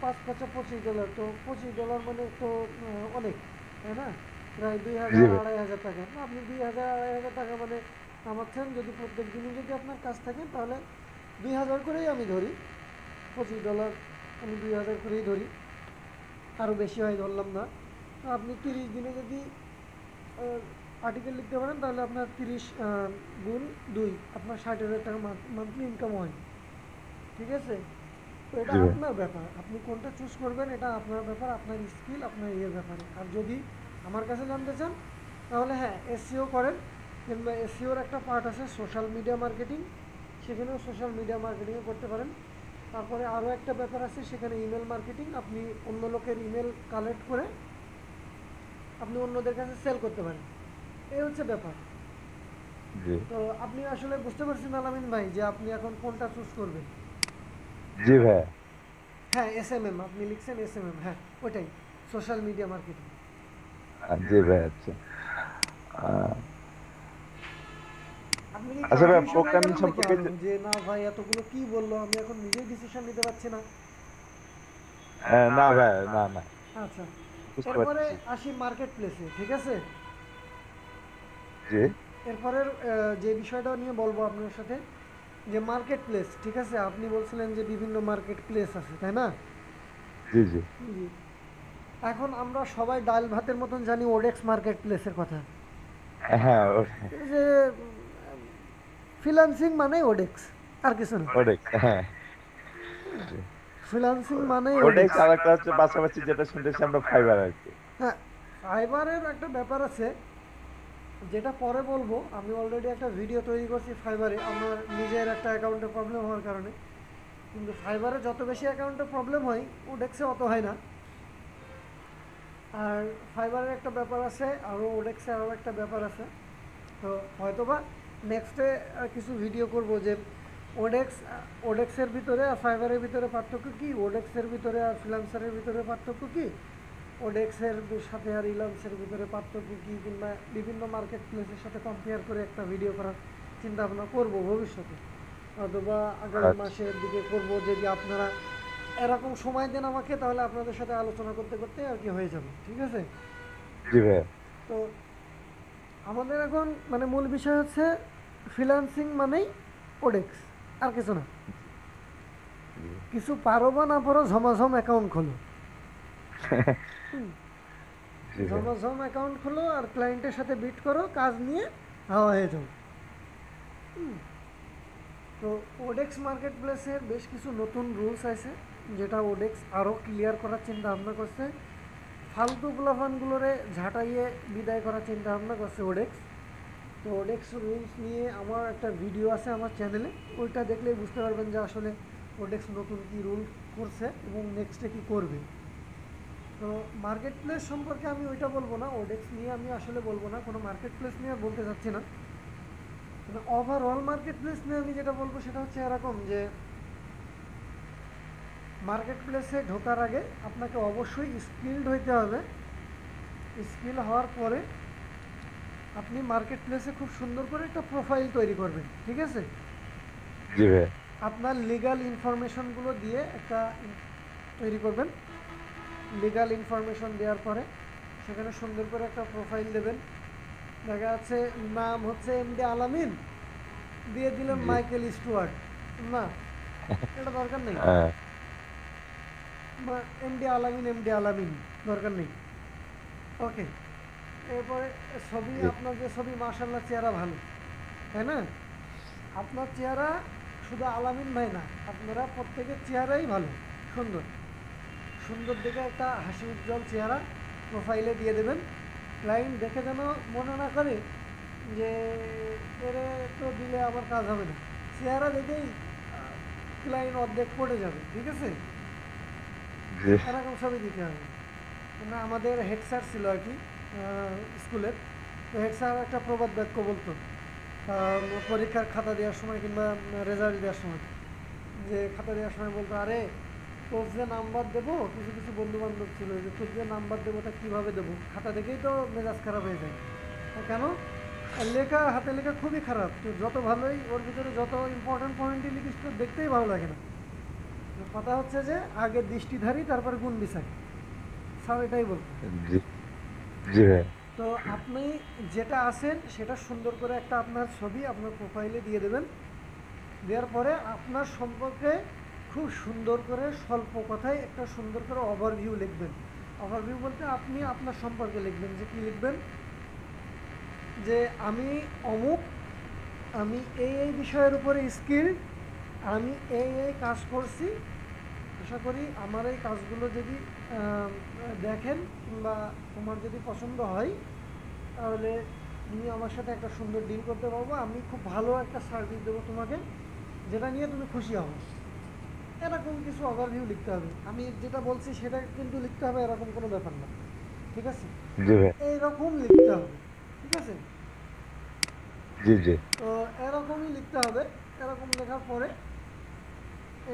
5 5 $25, তো $25 মানে তো অনেক, তাই না? প্রায় দুই জি হাজার ভাই। 2,500 টাকা। আপনি 2,000 2,500 টাকা মানে নামাচ্ছেন। যদি প্রত্যেক দিনই যদি আপনার কাজ থাকে তাহলে 2,000 করেই আমি ধরি, $25 আমি 2,000 করেই ধরি, আরও বেশি হয় ধরলাম না। তো আপনি 30 দিনে যদি আর্টিকেল লিখতে পারেন তাহলে আপনার 30 গুণ 2 আপনার 60,000 টাকা মান্থলি ইনকাম হয়, ঠিক আছে? তো এটা জি ভাই। আপনার ব্যাপার, আপনি কোনটা চুজ করবেন এটা আপনার ব্যাপার, আপনার স্কিল, আপনার ইয়ের ব্যাপারে। আর যদি আমার কাছে জানতে চান তাহলে হ্যাঁ, এসইও করেন, কিংবা এসইওর একটা পার্ট আছে সোশ্যাল মিডিয়া মার্কেটিং, সেখানেও সোশ্যাল মিডিয়া মার্কেটিংও করতে পারেন। তারপরে আরও একটা ব্যাপার আছে, সেখানে ইমেল মার্কেটিং, আপনি অন্য লোকের ইমেল কালেক্ট করে আপনি অন্যদের কাছে সেল করতে পারেন। এই হচ্ছে ব্যাপার। জি তো আপনি আসলে বুঝতে পারছেন আলামিন ভাই যে আপনি এখন কোনটা চুজ করবেন? জি ভাই। হ্যাঁ, এসএমএম আপনি লিখছেন, এসএমএম, হ্যাঁ ওইটাই, সোশ্যাল মিডিয়া মার্কেটিং। জি ভাই আচ্ছা। আহ, আপনি কি আচ্ছা ভাই কনফিউশন হয়ে প্রোগ্রামিং গেলেন নাকি সম্পর্কে আরো, যে না ভাই এতগুলো কি বললো, আমি এখন নিজেই ডিসিশন নিতে পারছি না? না ভাই না না আচ্ছা, বুঝতে এরপরে পারছি। আসি মার্কেট প্লেসে, ঠিক আছে? জি এরপরের যে বিষয়টা নিয়ে বলবো আপনার সাথে, যে মার্কেট প্লেস, ঠিক আছে? আপনি বলছিলেন যে বিভিন্ন মার্কেট প্লেস আছে, তাই না? জি জি জি। এখন আমরা সবাই ডাল ভাতের মতন জানি ওডেক্স মার্কেট প্লেসের কথা। হ্যাঁ এই যে ফ্রিল্যান্সিং মানে ওডেক্স, আর কিছু না। ওডেক্স হ্যাঁ। জি ফ্রিল্যান্সিং মানে ওডেক্স ওডেক্স। আর একটা হচ্ছে পাশাপাশি যেটা শুনতেছি আমরা ফাইবার আর কি। হ্যাঁ, ফাইবারের একটা ব্যাপার আছে যেটা পরে বলবো। আমি অলরেডি একটা ভিডিও তৈরি করছি ফাইবারে, আমার নিজের একটা অ্যাকাউন্টে প্রবলেম হওয়ার কারণে। কিন্তু ফাইবারে যত বেশি অ্যাকাউন্টে প্রবলেম হয় ওডেক্সে অত হয় না। আর ফাইবারের একটা ব্যাপার আছে, আরও ওডেক্সের আরও একটা ব্যাপার আছে। তো হয়তোবা নেক্সটে কিছু ভিডিও করব যে ওডেক্সের ভিতরে আর ফাইবারের ভিতরে পার্থক্য কী, ওডেক্সের ভিতরে আর ফ্রিল্যান্সারের ভিতরে পার্থক্য কী, ওডেক্সের সাথে আর ইলান্সের ভিতরে পার্থক্য কী, কিংবা বিভিন্ন মার্কেট প্লেসের সাথে কম্পেয়ার করে একটা ভিডিও করার চিন্তা ভাবনা করবো ভবিষ্যতে, অথবা আগামী আচ্ছা। মাসের দিকে করব। যদি আপনারা এরকম সময় দেন আমাকে, তাহলে আপনাদের সাথে আলোচনা করতে করতে আর কি হয়ে যাবে, ঠিক আছে? জি ভাইয়া। তো আমাদের এখন মানে মূল বিষয় হচ্ছে ফ্রিল্যান্সিং মানেই ওডেক্স, আর কিছু না। কিছু পারো বা না পারো, ঝমাঝম অ্যাকাউন্ট খোলো। জি ভাইয়া। ঝমাঝম অ্যাকাউন্ট খোলো আর ক্লায়েন্টের সাথে বিট করো, কাজ নিয়ে হাওয়া হয়ে যাও। তো ওডেক্স মার্কেট প্লেসের বেশ কিছু নতুন রুলস আছে, যেটা ওডেক্স আরও ক্লিয়ার করার চিন্তা ভাবনা করছে। ফালতু প্লাফানগুলোরে ঝাঁটাইয়ে বিদায় করার চিন্তা ভাবনা করছে ওডেক্স। তো ওডেক্স রুলস নিয়ে আমার একটা ভিডিও আছে আমার চ্যানেলে, ওইটা দেখলেই বুঝতে পারবেন যে আসলে ওডেক্স নতুন কী রুল করছে এবং নেক্সটে কী করবে। তো মার্কেট প্লেস সম্পর্কে আমি ওইটা বলবো না, ওডেক্স নিয়ে আমি আসলে বলবো না, কোনো মার্কেট প্লেস নিয়ে বলতে চাচ্ছি না। মানে ওভারঅল মার্কেট প্লেস নিয়ে আমি যেটা বলবো সেটা হচ্ছে এরকম যে মার্কেট প্লেসে ঢোকার আগে আপনাকে অবশ্যই স্কিলড হইতে হবে। স্কিল হওয়ার পরে আপনি মার্কেট প্লেসে খুব সুন্দর করে একটা প্রোফাইল তৈরি করবেন, ঠিক আছে? জি ভাইয়া। আপনার লিগ্যাল ইনফরমেশনগুলো দিয়ে একটা তৈরি করবেন। লিগ্যাল ইনফরমেশন দেওয়ার পরে সেখানে সুন্দর করে একটা প্রোফাইল দেবেন। দেখা যাচ্ছে নাম হচ্ছে এমডি আলামিন, দিয়ে দিলেন জি। Michael Stewart. না, এটা দরকার নেই। হ্যাঁ। বা এমডি আলামিন দরকার নেই। ওকে, এরপরে ছবি, জি। আপনার যে ছবি মাশাআল্লাহ চেহারা ভালো, তাই না? আপনার চেহারা শুধু আলামিন ভাই না, আপনারা প্রত্যেকের চেহারাই ভালো, সুন্দর। সুন্দর দেখে একটা হাসি উজ্জ্বল চেহারা প্রোফাইলে দিয়ে দেবেন। ক্লায়েন্ট দেখে যেন মনে না করে যে এরে তো দিলে আমার কাজ হবে না, চেহারা দেখেই ক্লায়েন্ট অর্ধেক পড়ে যাবে, ঠিক আছে? জি। এরকম ছবি দিতে হবে। মানে আমাদের হেড স্যার ছিল আর কি স্কুলের, তো হেড স্যার একটা প্রবাদ বাক্য বলতো পরীক্ষার খাতা দেওয়ার সময় কিংবা রেজাল্ট দেওয়ার সময়, যে খাতা দেওয়ার সময় বলতো, আরে তোর যে নাম্বার দেবো, কিছু কিছু বন্ধু বান্ধব ছিল যে তোর যে নাম্বার দেবো তা কীভাবে দেবো, খাতা দেখেই তো মেজাজ খারাপ হয়ে যায়। কেন? আর লেখা, হাতে লেখা খুবই খারাপ, তো যত ভালোই ওর ভিতরে যত ইম্পর্টেন্ট পয়েন্টই লিখিস তো দেখতেই ভালো লাগে না। কথা হচ্ছে যে আগে দৃষ্টিধারী তারপর গুণ বিচার, স্যার এটাই বলতো। জি। জি ভাইয়া। তো আপনি যেটা আছেন সেটা সুন্দর করে একটা আপনার ছবি আপনার প্রোফাইলে দিয়ে দেবেন। দেওয়ার পরে আপনার সম্পর্কে খুব সুন্দর করে স্বল্প কথায় একটা সুন্দর করে ওভারভিউ লিখবেন। ওভারভিউ বলতে আপনি আপনার সম্পর্কে লিখবেন, যে কী লিখবেন, যে আমি অমুক, আমি এই বিষয়ের উপরে স্কিল্ড, আমি এই কাজ করছি। আশা করি আমার এই কাজগুলো যদি দেখেন কিংবা তোমার যদি পছন্দ হয়, তাহলে তুমি আমার সাথে একটা সুন্দর ডিল করতে পারবো, আমি খুব ভালো একটা সার্ভিস দেবো তোমাকে, যেটা নিয়ে তুমি খুশি হও। এরকম কিছু ওভারভিউ লিখতে হবে। আমি যেটা বলছি সেটা কিন্তু লিখতে হবে, এরকম কোনো ব্যাপার না, ঠিক আছে? জি ভাইয়া। এইরকম লিখতে হবে, ঠিক আছে? জি। জি। তো এরকমই লিখতে হবে। এরকম লেখার পরে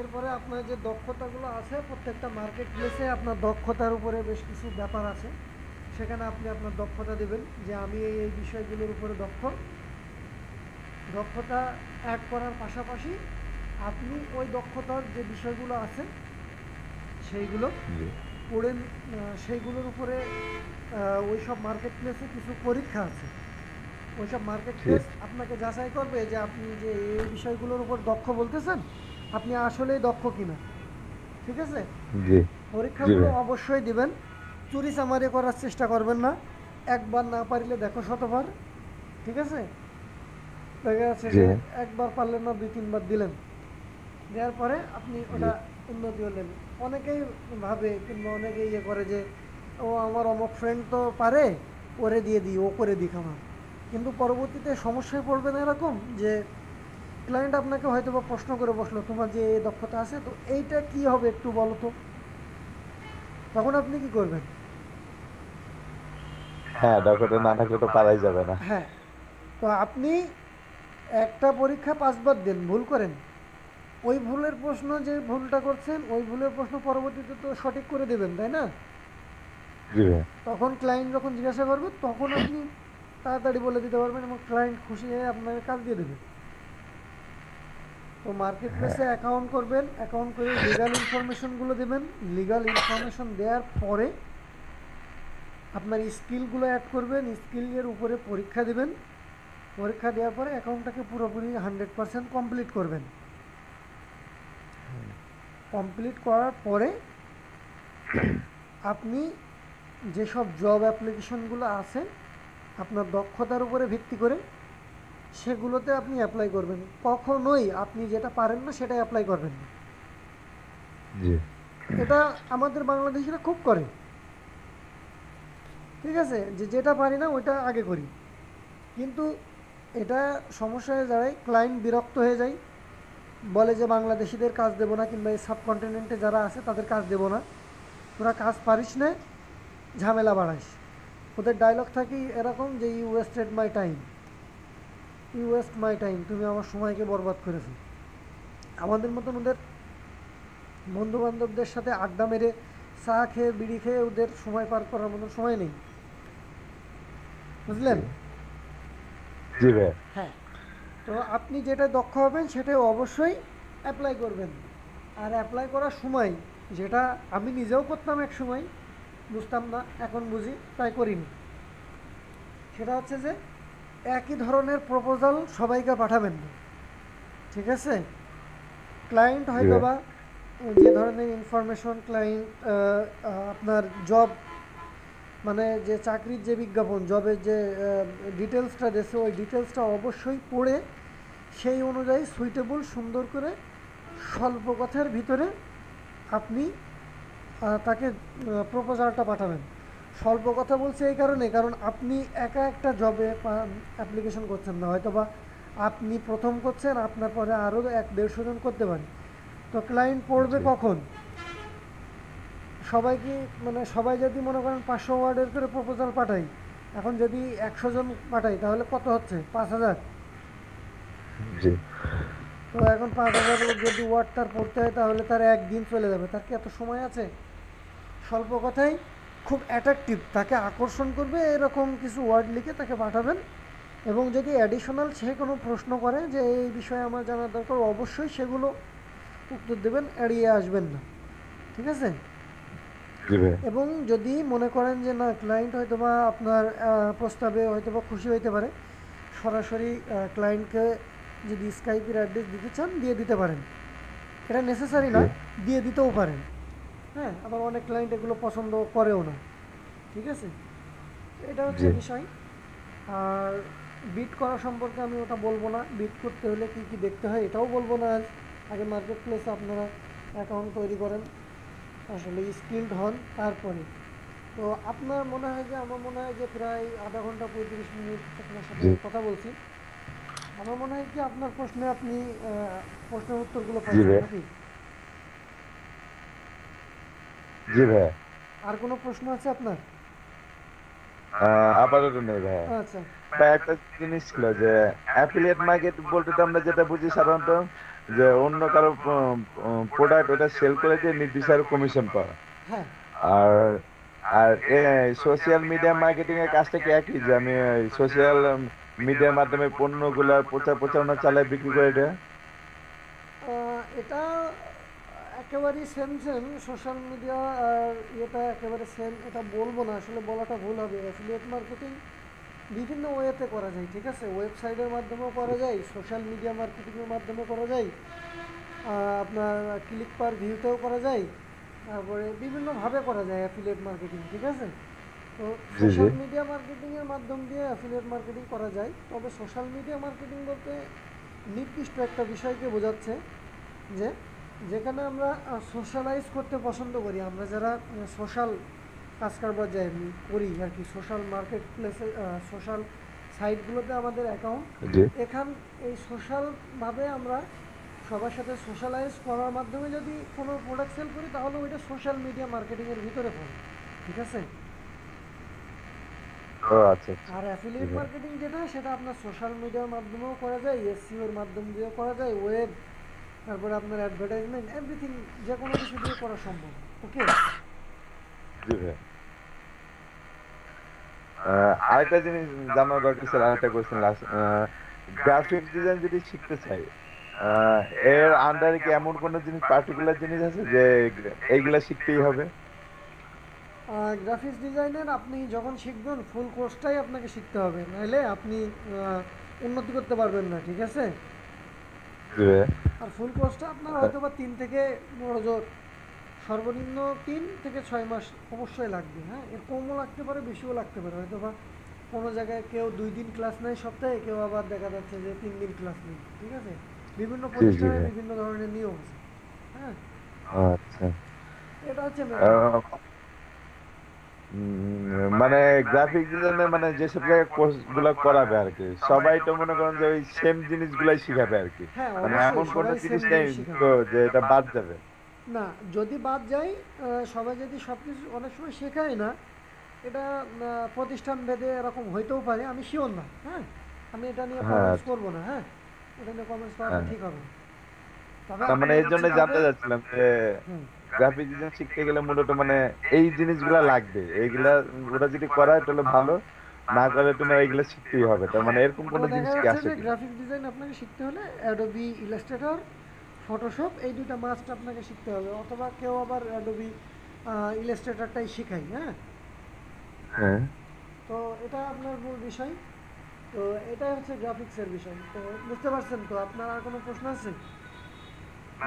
এরপরে আপনার যে দক্ষতাগুলো আছে, প্রত্যেকটা মার্কেট প্লেসে আপনার দক্ষতার উপরে বেশ কিছু ব্যাপার আছে, সেখানে আপনি আপনার দক্ষতা দেবেন যে আমি এই বিষয়গুলোর উপরে দক্ষ। দক্ষতা অ্যাড করার পাশাপাশি আপনি ওই দক্ষতার যে বিষয়গুলো আছে সেইগুলো জি। পড়ে, সেইগুলোর উপরে ওই সব মার্কেট প্লেসে কিছু পরীক্ষা আছে। ওই সব মার্কেট জি। প্লেস আপনাকে যাচাই করবে যে আপনি যে এই বিষয়গুলোর উপর দক্ষ বলতেছেন, আপনি আসলেই দক্ষ কিনা, ঠিক আছে? জি। জি পরীক্ষাগুলো ভাইয়া। অবশ্যই দিবেন, চুরি চামারি করার চেষ্টা করবেন না। একবার না পারলে দেখো শতবার, ঠিক আছে? দেখা যাচ্ছে জি যে ভাইয়া। একবার পারলেন না, 2-3 বার দিলেন, দেওয়ার পরে আপনি জি। ওটা উন্নতি হলেন। অনেকেই ভাবে কিংবা অনেকেই ইয়ে করে যে ও আমার অমুক ফ্রেন্ড তো পারে, ওরে দিয়ে দিই, ও করে দিক আমার। কিন্তু পরবর্তীতে সমস্যায় পড়বেন এরকম যে ক্লায়েন্ট আপনাকে হয়তো বা প্রশ্ন করে বসলো, তোমার যে এই দক্ষতা আছে তো এইটা কি হবে একটু বলো তো। তখন আপনি কি করবেন? হ্যাঁ, দক্ষতা না থাকলে তো পারাই যাবে না। হ্যাঁ, তো আপনি একটা পরীক্ষা 5 বার দেন, ভুল করেন, ওই ভুলের প্রশ্ন যে ভুলটা করছেন ওই ভুলের প্রশ্ন পরবর্তীতে তো সঠিক করে দেবেন, তাই না? জি ভাই। তখন ক্লায়েন্ট যখন জিজ্ঞাসা করবে তখন আপনি তাড়াতাড়ি বলে দিতে পারবেন এবং ক্লায়েন্ট খুশি হয়ে আপনাকে কাজ দিয়ে দেবে। তো মার্কেট প্লেসে অ্যাকাউন্ট করবেন, অ্যাকাউন্ট করে লিগাল ইনফরমেশনগুলো দেবেন। লিগাল ইনফরমেশন দেওয়ার পরে আপনার স্কিলগুলো অ্যাড করবেন, স্কিলের উপরে পরীক্ষা দেবেন। পরীক্ষা দেওয়ার পরে অ্যাকাউন্টটাকে পুরোপুরি 100% কমপ্লিট করবেন। কমপ্লিট করার পরে আপনি যেসব জব অ্যাপ্লিকেশনগুলো আছে আপনার দক্ষতার উপরে ভিত্তি করে সেগুলোতে আপনি অ্যাপ্লাই করবেন। কখনোই আপনি যেটা পারেন না সেটাই অ্যাপ্লাই করবেন না। জি এটা আমাদের বাংলাদেশিরা খুব করে, ঠিক আছে, যে যেটা পারি না ওইটা আগে করি। কিন্তু এটা সমস্যা হয়ে যায়, ক্লায়েন্ট বিরক্ত হয়ে যায়, বলে যে বাংলাদেশিদের কাজ দেবো না, কিংবা এই সাবকন্টিনেন্টে যারা আছে তাদের কাজ দেবো না, তোরা কাজ পারিস না, ঝামেলা বাড়াইস। ওদের ডায়লগ থাকে এরকম যে you wasted my time, you waste my time, তুমি আমার সময়কে বরবাদ করেছো। আমাদের মতন ওদের বন্ধু বান্ধবদের সাথে আড্ডা মেরে চা খেয়ে বিড়ি খেয়ে ওদের সময় পার করার মতন সময় নেই, বুঝলেন? জি ভাই। হ্যাঁ, তো আপনি যেটা দক্ষ হবেন সেটাই অবশ্যই অ্যাপ্লাই করবেন। আর অ্যাপ্লাই করার সময়, যেটা আমি নিজেও করতাম এক সময়, বুঝতাম না, এখন বুঝি, তাই করিনি, সেটা হচ্ছে যে একই ধরনের প্রপোজাল সবাইকে পাঠাবেন না, ঠিক আছে? ক্লায়েন্ট জি হয়তো ভাই। বা যে ধরনের ইনফরমেশন ক্লায়েন্ট আপনার জব, মানে যে চাকরির যে বিজ্ঞাপন, জবের যে ডিটেলসটা দিয়েছে ওই ডিটেলসটা অবশ্যই পড়ে সেই অনুযায়ী সুইটেবল সুন্দর করে স্বল্প কথার ভিতরে আপনি তাকে প্রপোজালটা পাঠাবেন। স্বল্প কথা বলছে এই কারণে, কারণ আপনি একা একটা জবে অ্যাপ্লিকেশন করছেন না, হয়তো বা আপনি প্রথম করছেন, আপনার পরে আরও 100-150 জন করতে পারেন। তো ক্লায়েন্ট পড়বে জি কখন? সবাই কি, মানে সবাই যদি মনে করেন 500 ওয়ার্ডের করে প্রপোজাল পাঠাই, এখন যদি 100 জন পাঠাই তাহলে কত হচ্ছে? 5000। জি তো এখন 5000 যদি ওয়ার্ড তার পড়তে হয় তাহলে তার একদিন চলে যাবে। তার কি এত সময় আছে? স্বল্প কথাই খুব অ্যাট্রাকটিভ, তাকে আকর্ষণ করবে এরকম কিছু ওয়ার্ড লিখে তাকে পাঠাবেন। এবং যদি অ্যাডিশনাল সে কোনো প্রশ্ন করে যে এই বিষয়ে আমার জানার দরকার, অবশ্যই সেগুলো উত্তর দেবেন, এড়িয়ে আসবেন না, ঠিক আছে? জি ভাই। এবং যদি মনে করেন যে না, ক্লায়েন্ট হয়তো বা আপনার প্রস্তাবে হয়তো বা খুশি হইতে পারে, সরাসরি ক্লায়েন্টকে যদি স্কাইপের অ্যাড্রেস দিতে চান দিয়ে দিতে পারেন, এটা নেসেসারি না, জি দিয়ে দিতেও পারেন। হ্যাঁ, আবার অনেক ক্লায়েন্ট এগুলো পছন্দ করেও না, ঠিক আছে? এটা হচ্ছে জি বিষয়। আর বিট করা সম্পর্কে আমি ওটা বলবো না, বিট করতে হলে কী কী দেখতে হয় এটাও বলবো না আজ। আগে মার্কেট প্লেসে আপনারা অ্যাকাউন্ট তৈরি করেন, আসলে স্কিলড হন, তারপরে। তো আপনার মনে হয় যে, আমার মনে হয় যে প্রায় আধা ঘন্টা 35 মিনিট আপনার সাথে জি কথা বলছি। আমার মনে হয় কি আপনার প্রশ্নে আপনি প্রশ্নের উত্তরগুলো জি পাইছেন ভাই। নাকি? জি ভাই। আর কোনো প্রশ্ন আছে আপনার? আপাতত নেই ভাই। আচ্ছা। ভাই একটা জিনিস ছিল যে অ্যাফিলিয়েট মার্কেট বলতে তো আমরা যেটা বুঝি সাধারণত যে অন্য কারো প্রোডাক্ট ওটা সেল করে দিয়ে নির্দিষ্ট কমিশন পাওয়া। হ্যাঁ, আর আর সোশ্যাল মিডিয়া মার্কেটিং এর কাজটা কি একই, যে আমি সোশ্যাল মিডিয়ার মাধ্যমে পণ্যগুলার প্রচার প্রচারণা চালাই বিক্রি করে দেয়? এটা একেবারেই সেম সেম, সোশ্যাল মিডিয়া আর এটা একেবারে সেম এটা বলবো না, আসলে বলাটা ভুল হবে। অ্যাফিলিয়েট মার্কেটিং বিভিন্ন ওয়েতে করা যায়, ঠিক আছে? ওয়েবসাইটের মাধ্যমেও করা যায়, সোশ্যাল মিডিয়া মার্কেটিংয়ের মাধ্যমে করা যায়, আপনার ক্লিক পার ভিউতেও করা যায়, তারপরে বিভিন্নভাবে করা যায় অ্যাফিলিয়েট মার্কেটিং, ঠিক আছে? তো জি জি সোশ্যাল মিডিয়া মার্কেটিংয়ের মাধ্যম দিয়ে অ্যাফিলিয়েট মার্কেটিং করা যায়, তবে সোশ্যাল মিডিয়া মার্কেটিং বলতে নির্দিষ্ট একটা বিষয়কে বোঝাচ্ছে যে যেখানে আমরা সোশ্যালাইজ করতে পছন্দ করি, আমরা যারা সোশ্যাল কাজ কারবার যাই করি আর কি, সোশ্যাল মার্কেট প্লেসে, সোশ্যাল সাইটগুলোতে আমাদের অ্যাকাউন্ট, জি এখান এই সোশ্যালভাবে আমরা সবার সাথে সোশ্যালাইজ করার মাধ্যমে যদি কোনো প্রোডাক্ট সেল করি তাহলে ওইটা সোশ্যাল মিডিয়া মার্কেটিংয়ের ভিতরে পড়ে, ঠিক আছে? ও আচ্ছা আচ্ছা। আর জি অ্যাফিলিয়েট ভাই। মার্কেটিং যেটা সেটা আপনার সোশ্যাল মিডিয়ার মাধ্যমেও করা যায়, এসইও এর মাধ্যম দিয়েও করা যায়, ওয়েব, তারপরে আপনার অ্যাডভার্টাইজমেন্ট, এভরিথিং, যে কোনো কিছু দিয়ে করা সম্ভব। ওকে। জি ভাই। আরেকটা জিনিস জানার দরকার ছিল, আরেকটা কোয়েশ্চেন লাস্ট। গ্রাফিক্স ডিজাইন যদি শিখতে চাই, আহ, এর আন্ডারে কি এমন কোন জিনিস, পার্টিকুলার জিনিস আছে যে এইগুলা শিখতেই হবে? গ্রাফিক্স ডিজাইনের আপনি যখন শিখবেন ফুল কোর্সটাই আপনাকে শিখতে হবে, নাহলে আপনি উন্নতি করতে পারবেন না, ঠিক আছে? জি ভাই। আর ফুল কোর্সটা আপনার হয়তো বা 3 থেকে বড় জোর সর্বনিম্ন 3 থেকে 6 মাস অবশ্যই লাগবে। হ্যাঁ, এর কমও লাগতে পারে, বেশিও লাগতে পারে। হয়তো বা কোনো জায়গায় কেউ 2 দিন ক্লাস নেয় সপ্তাহে, কেউ আবার দেখা যাচ্ছে যে 3 দিন ক্লাস নেই, ঠিক আছে? বিভিন্ন জি জি প্রতিষ্ঠানে ভাই। বিভিন্ন ধরনের নিয়ম আছে। হ্যাঁ, আচ্ছা। এটা হচ্ছে ম্যাটার। মানে গ্রাফিক ডিজাইনে মানে যেসব জায়গায় কোর্স গুলা করাবে আর কি, সবাই তো মনে করেন যে ওই সেম জিনিসগুলাই শিখাবে আর কি। হ্যাঁ, মানে অবশ্যই এমন কোনো সবাই সেম জিনিস নেই জিনিস শেখাবে তো যে এটা বাদ যাবে। না। যদি বাদ যায়, সবাই যদি সব কিছু অনেক সময় শেখায় না, এটা প্রতিষ্ঠান ভেদে এরকম হইতেও পারে, আমি শিওর না। হ্যাঁ, আমি এটা নিয়ে হ্যাঁ কমেন্টস আচ্ছা। করবো না। হ্যাঁ, এটা নিয়ে কমেন্টস করাটা হ্যাঁ, ঠিক হবে না। তবে তার মানে আপনার এই হচ্ছে জন্য যাতে জানতে চাচ্ছিলাম যে হুম, গ্রাফিক ডিজাইন শিখতে গেলে মূলত মানে এই জিনিসগুলা লাগবে, এইগুলা ওরা যদি করায় তাহলে ভালো, না করে তুমি এইগুলা শিখতেই হবে, তার মানে এরকম তো কোনো দেখা জিনিস কি যাচ্ছে আছে যে কিনা? গ্রাফিক ডিজাইন আপনাকে শিখতে হলে অ্যাডোবি ইলাস্ট্রেটর, ফটোশপ, এই দুইটা মাস্ট আপনাকে শিখতে হবে। অথবা কেউ আবার অ্যাডোবি ইলাস্ট্রেটরটাই শেখায়। হ্যাঁ, হ্যাঁ। তো এটা আপনার মূল বিষয়। তো এটাই হচ্ছে গ্রাফিক্সের বিষয়। তো বুঝতে পারছেন তো? আপনার আর কোনো প্রশ্ন আছে?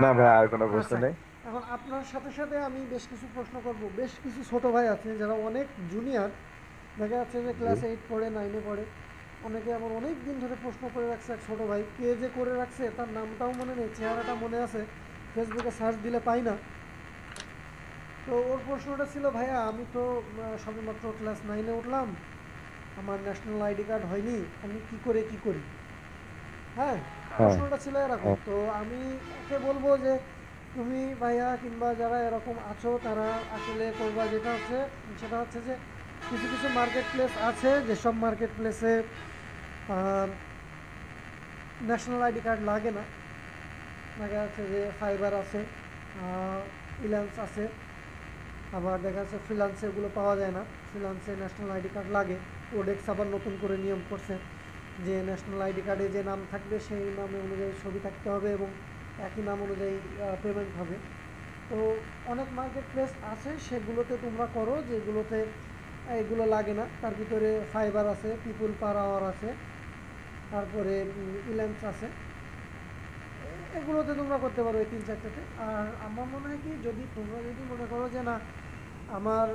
না ভাই, আর কোনো প্রশ্ন আচ্ছা, নেই। এখন আপনার সাথে সাথে আমি বেশ কিছু প্রশ্ন করব। বেশ কিছু ছোট ভাই আছে যারা অনেক জুনিয়র, দেখা যাচ্ছে যে জি। ক্লাস 8 পড়ে, 9-এ পড়ে। অনেকে এমন অনেক দিন ধরে প্রশ্ন করে রাখছে। এক ছোটো ভাই, কে যে করে রাখছে তার নামটাও মনে নেই, চেহারাটা মনে আছে, ফেসবুকে সার্চ দিলে পাই না। তো ওর প্রশ্নটা ছিল, ভাইয়া আমি তো সবেমাত্র ক্লাস 9-এ উঠলাম, আমার ন্যাশনাল আইডি কার্ড হয়নি, আমি কি করে কি করি? হ্যাঁ, হ্যাঁ প্রশ্নটা ছিল এরকম। হ্যাঁ। তো আমি ওকে বলবো যে তুমি ভাইয়া কিংবা যারা এরকম আছো তারা আসলে করবা যেটা হচ্ছে, সেটা হচ্ছে যে কিছু কিছু মার্কেট প্লেস আছে, যেসব মার্কেট প্লেসে ন্যাশনাল আইডি কার্ড লাগে না। দেখা যাচ্ছে যে ফাইবার আছে, ইল্যান্স আছে, আবার দেখা যাচ্ছে ফ্রিলান্সে এগুলো পাওয়া যায় না, ফ্রিলান্সে ন্যাশনাল আইডি কার্ড লাগে। ওডেক্স আবার নতুন করে নিয়ম করছে যে ন্যাশনাল আইডি কার্ডে যে নাম থাকবে সেই নামে অনুযায়ী ছবি থাকতে হবে এবং একই নাম অনুযায়ী পেমেন্ট হবে। তো অনেক মার্কেট প্লেস আছে, সেগুলোতে তোমরা করো যেগুলোতে এগুলো লাগে না। তার ভিতরে ফাইবার আছে, পিপুল পার আওয়ার আছে, তারপরে ইল্যান্স আছে। এগুলোতে তোমরা করতে পারো, এই 3-4টাতে। আর আমার মনে হয় কি, যদি তোমরা যদি মনে করো যে না আমার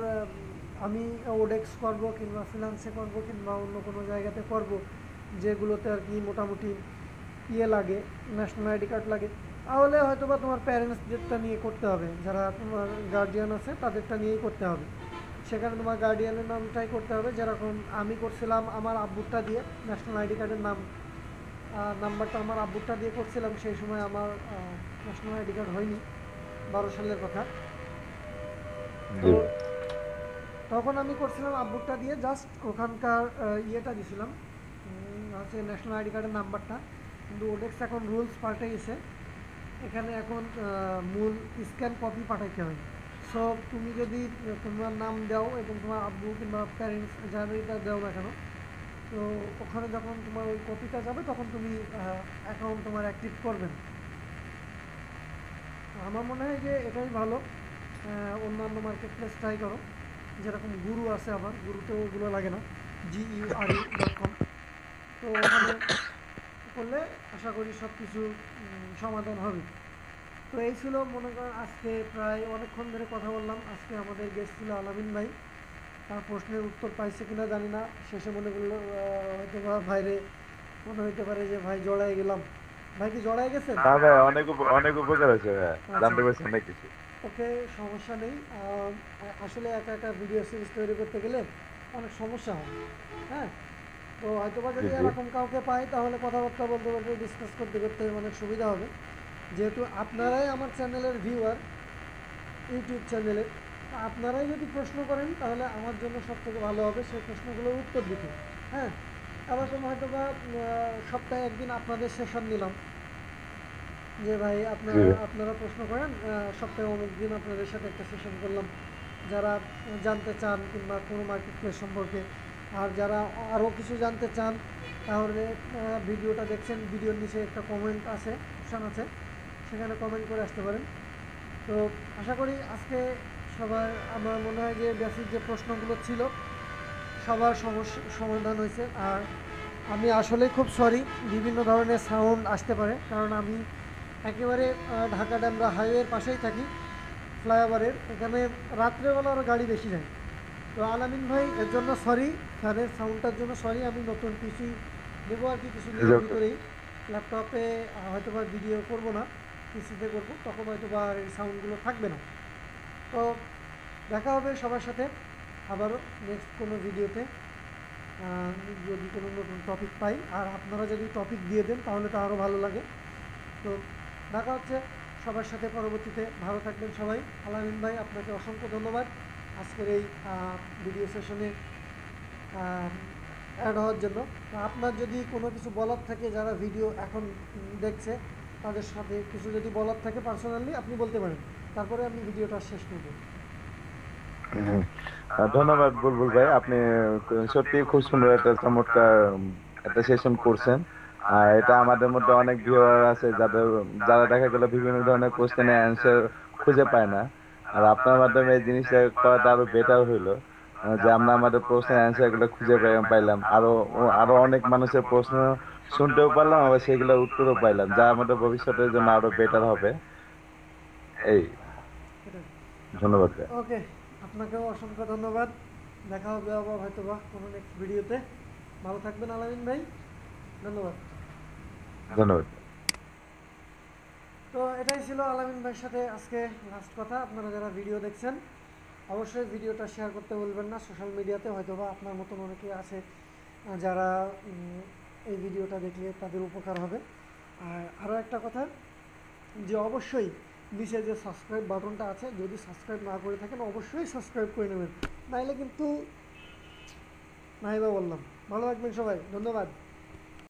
আমি ওডেক্স করব কিংবা ফিনান্সে করব কিংবা অন্য কোনো জায়গাতে করব যেগুলোতে আর কি মোটামুটি ইয়ে লাগে, ন্যাশনাল আইডি কার্ড লাগে, তাহলে হয়তো বা তোমার প্যারেন্টসদেরটা নিয়ে করতে হবে, যারা তোমার গার্জিয়ান আছে তাদেরটা নিয়েই করতে হবে। সেখানে তোমার গার্ডিয়ানের নামটাই করতে হবে, যেরকম আমি করছিলাম আমার আব্বুরটা দিয়ে, ন্যাশনাল আইডি কার্ডের নাম্বারটা আমার আব্বুরটা দিয়ে করছিলাম। সেই সময় আমার ন্যাশনাল আইডি কার্ড হয়নি, 12 সালের কথা। তো জি। তখন আমি করছিলাম আব্বুরটা দিয়ে, জাস্ট ওখানকার ইয়েটা দিছিলাম, হচ্ছে ন্যাশনাল আইডি কার্ডের নাম্বারটা। কিন্তু ওডেক্স এখন রুলস পাল্টে গেছে, এখানে এখন মূল স্ক্যান কপি পাঠাইতে হয়। সো তুমি যদি তোমার নাম দাও এবং তোমার আব্বু কিংবা প্যারেন্টস যাদেরই দাও না কেন, তো ওখানে যখন তোমার ওই কপিটা যাবে তখন তুমি অ্যাকাউন্ট তোমার অ্যাক্টিভ করবেন। আমার মনে হয় যে এটাই ভালো। অন্যান্য মার্কেট প্লেস ট্রাই করো, যেরকম গুরু আছে, আবার গুরুতেও এগুলো লাগে না, GURU.com। তো ওখানে করলে আশা করি সব কিছু সমাধান হবে। তো এই ছিল, মনে করেন আজকে প্রায় অনেকক্ষণ ধরে কথা বললাম। আজকে আমাদের গেস্ট ছিল আলামিন ভাই। তার প্রশ্নের উত্তর পাইছে কিনা জানি না, শেষে মনে করলো হয়তো বা ভাইরে মনে হইতে পারে যে ভাই জড়াই গেলাম। ভাই কি জড়াই গেছেন? না ভাই, অনেক অনেক উপকার হয়েছে ভাই, আচ্ছা, জানতে পারছি অনেক কিছু। ওকে, সমস্যা নেই। আসলে একা একা ভিডিও সিরিজ তৈরি করতে গেলে অনেক সমস্যা হয়। হ্যাঁ, তো হয়তো বা জি যদি জি। এরকম কাউকে পাই তাহলে কথাবার্তা বলতে বলতে ডিসকাস করতে করতে অনেক সুবিধা হবে। যেহেতু আপনারাই আমার চ্যানেলের ভিউয়ার, ইউটিউব চ্যানেলে, আপনারাই যদি প্রশ্ন করেন তাহলে আমার জন্য সবথেকে ভালো হবে সেই প্রশ্নগুলোর উত্তর দিতে। হ্যাঁ, এরকম হয়তো বা সপ্তাহে একদিন আপনাদের সেশন নিলাম যে ভাই জি আপনারা আপনারা প্রশ্ন করেন, সপ্তাহে অমুক দিন আপনাদের সাথে একটা সেশন করলাম যারা জানতে চান কিংবা কোনো মার্কেট প্লেস সম্পর্কে। আর যারা আরও কিছু জানতে চান তাহলে ভিডিওটা দেখছেন, ভিডিওর নিচে একটা কমেন্ট আছে, অপশান আছে, সেখানে কমেন্ট করে আসতে পারেন। তো আশা করি আজকে সবার, আমার মনে হয় যে বেসিক যে প্রশ্নগুলো ছিল সবার সমস্যা সমাধান হয়েছে। আর আমি আসলে খুব সরি, বিভিন্ন ধরনের সাউন্ড আসতে পারে, কারণ আমি একেবারে ঢাকা ডামরা হাইওয়ের পাশেই থাকি, ফ্লাইওভারের এখানে রাত্রেবেলা আরও গাড়ি বেশি যায়। তো আলামিন ভাই এর জন্য সরি, ফ্যানের সাউন্ডটার জন্য সরি। আমি নতুন পিসি দেবো আর কি কিছুদিনের ভিতরেই, ল্যাপটপে হয়তো বা ভিডিও করবো না, পিসিতে করবো, তখন হয়তো বা আর এই সাউন্ডগুলো থাকবে না। তো দেখা হবে সবার সাথে আবারও নেক্সট কোনো ভিডিওতে, যদি কোনো নতুন টপিক পাই, আর আপনারা যদি টপিক দিয়ে দেন তাহলে তো আরও ভালো লাগে। তো দেখা হচ্ছে সবার সাথে পরবর্তীতে। ভালো থাকবেন সবাই। আলামিন ভাই আপনাকে অসংখ্য ধন্যবাদ আজকের এই ভিডিও সেশনে অ্যাড হওয়ার জন্য। আপনার যদি কোনো কিছু বলার থাকে, যারা ভিডিও এখন দেখছে তাদের সাথে কিছু যদি বলার থাকে পার্সোনালি আপনি বলতে পারেন, তারপরে আমি ভিডিওটা শেষ করব। হুম। ধন্যবাদ বুলবুল ভাই, আপনি সত্যি খুব সুন্দর একটা চমৎকার একটা সেশন করছেন। আর এটা আমাদের মধ্যে অনেক ভিউয়ার আছে যারা দেখা গেল বিভিন্ন ধরনের কোশ্চেনের অ্যান্সার খুঁজে পায় না। আর আপনার মাধ্যমে এই জিনিসটা করাটা আরো বেটার হইলো, যে আমরা আমাদের প্রশ্নের অ্যান্সার গুলো খুঁজে পাইলাম, আরো আরো অনেক মানুষের প্রশ্ন শুনতেও পারলাম, আবার সেগুলোর উত্তরও পাইলাম, যা আমাদের ভবিষ্যতের জন্য আরো বেটার হবে। এই, ধন্যবাদ ভাই। ওকে, আপনাকেও অসংখ্য ধন্যবাদ। দেখা হবে আবার হয়তো বা কোনো নেক্সট ভিডিওতে। ভালো থাকবেন আলামিন ভাই, ধন্যবাদ। ধন্যবাদ। তো এটাই ছিল আলামিন ভাইয়ের সাথে আজকে লাস্ট কথা। আপনারা যারা ভিডিও দেখছেন অবশ্যই ভিডিওটা শেয়ার করতে বলবেন না সোশ্যাল মিডিয়াতে, হয়তো বা আপনার মতন অনেকে আছে যারা এই ভিডিওটা দেখলে তাদের উপকার হবে। আর আরও একটা কথা, যে অবশ্যই নিচে যে সাবস্ক্রাইব বাটনটা আছে, যদি সাবস্ক্রাইব না করে থাকেন অবশ্যই সাবস্ক্রাইব করে নেবেন, নাইলে কিন্তু নাই বা বললাম। ভালো থাকবেন সবাই, ধন্যবাদ।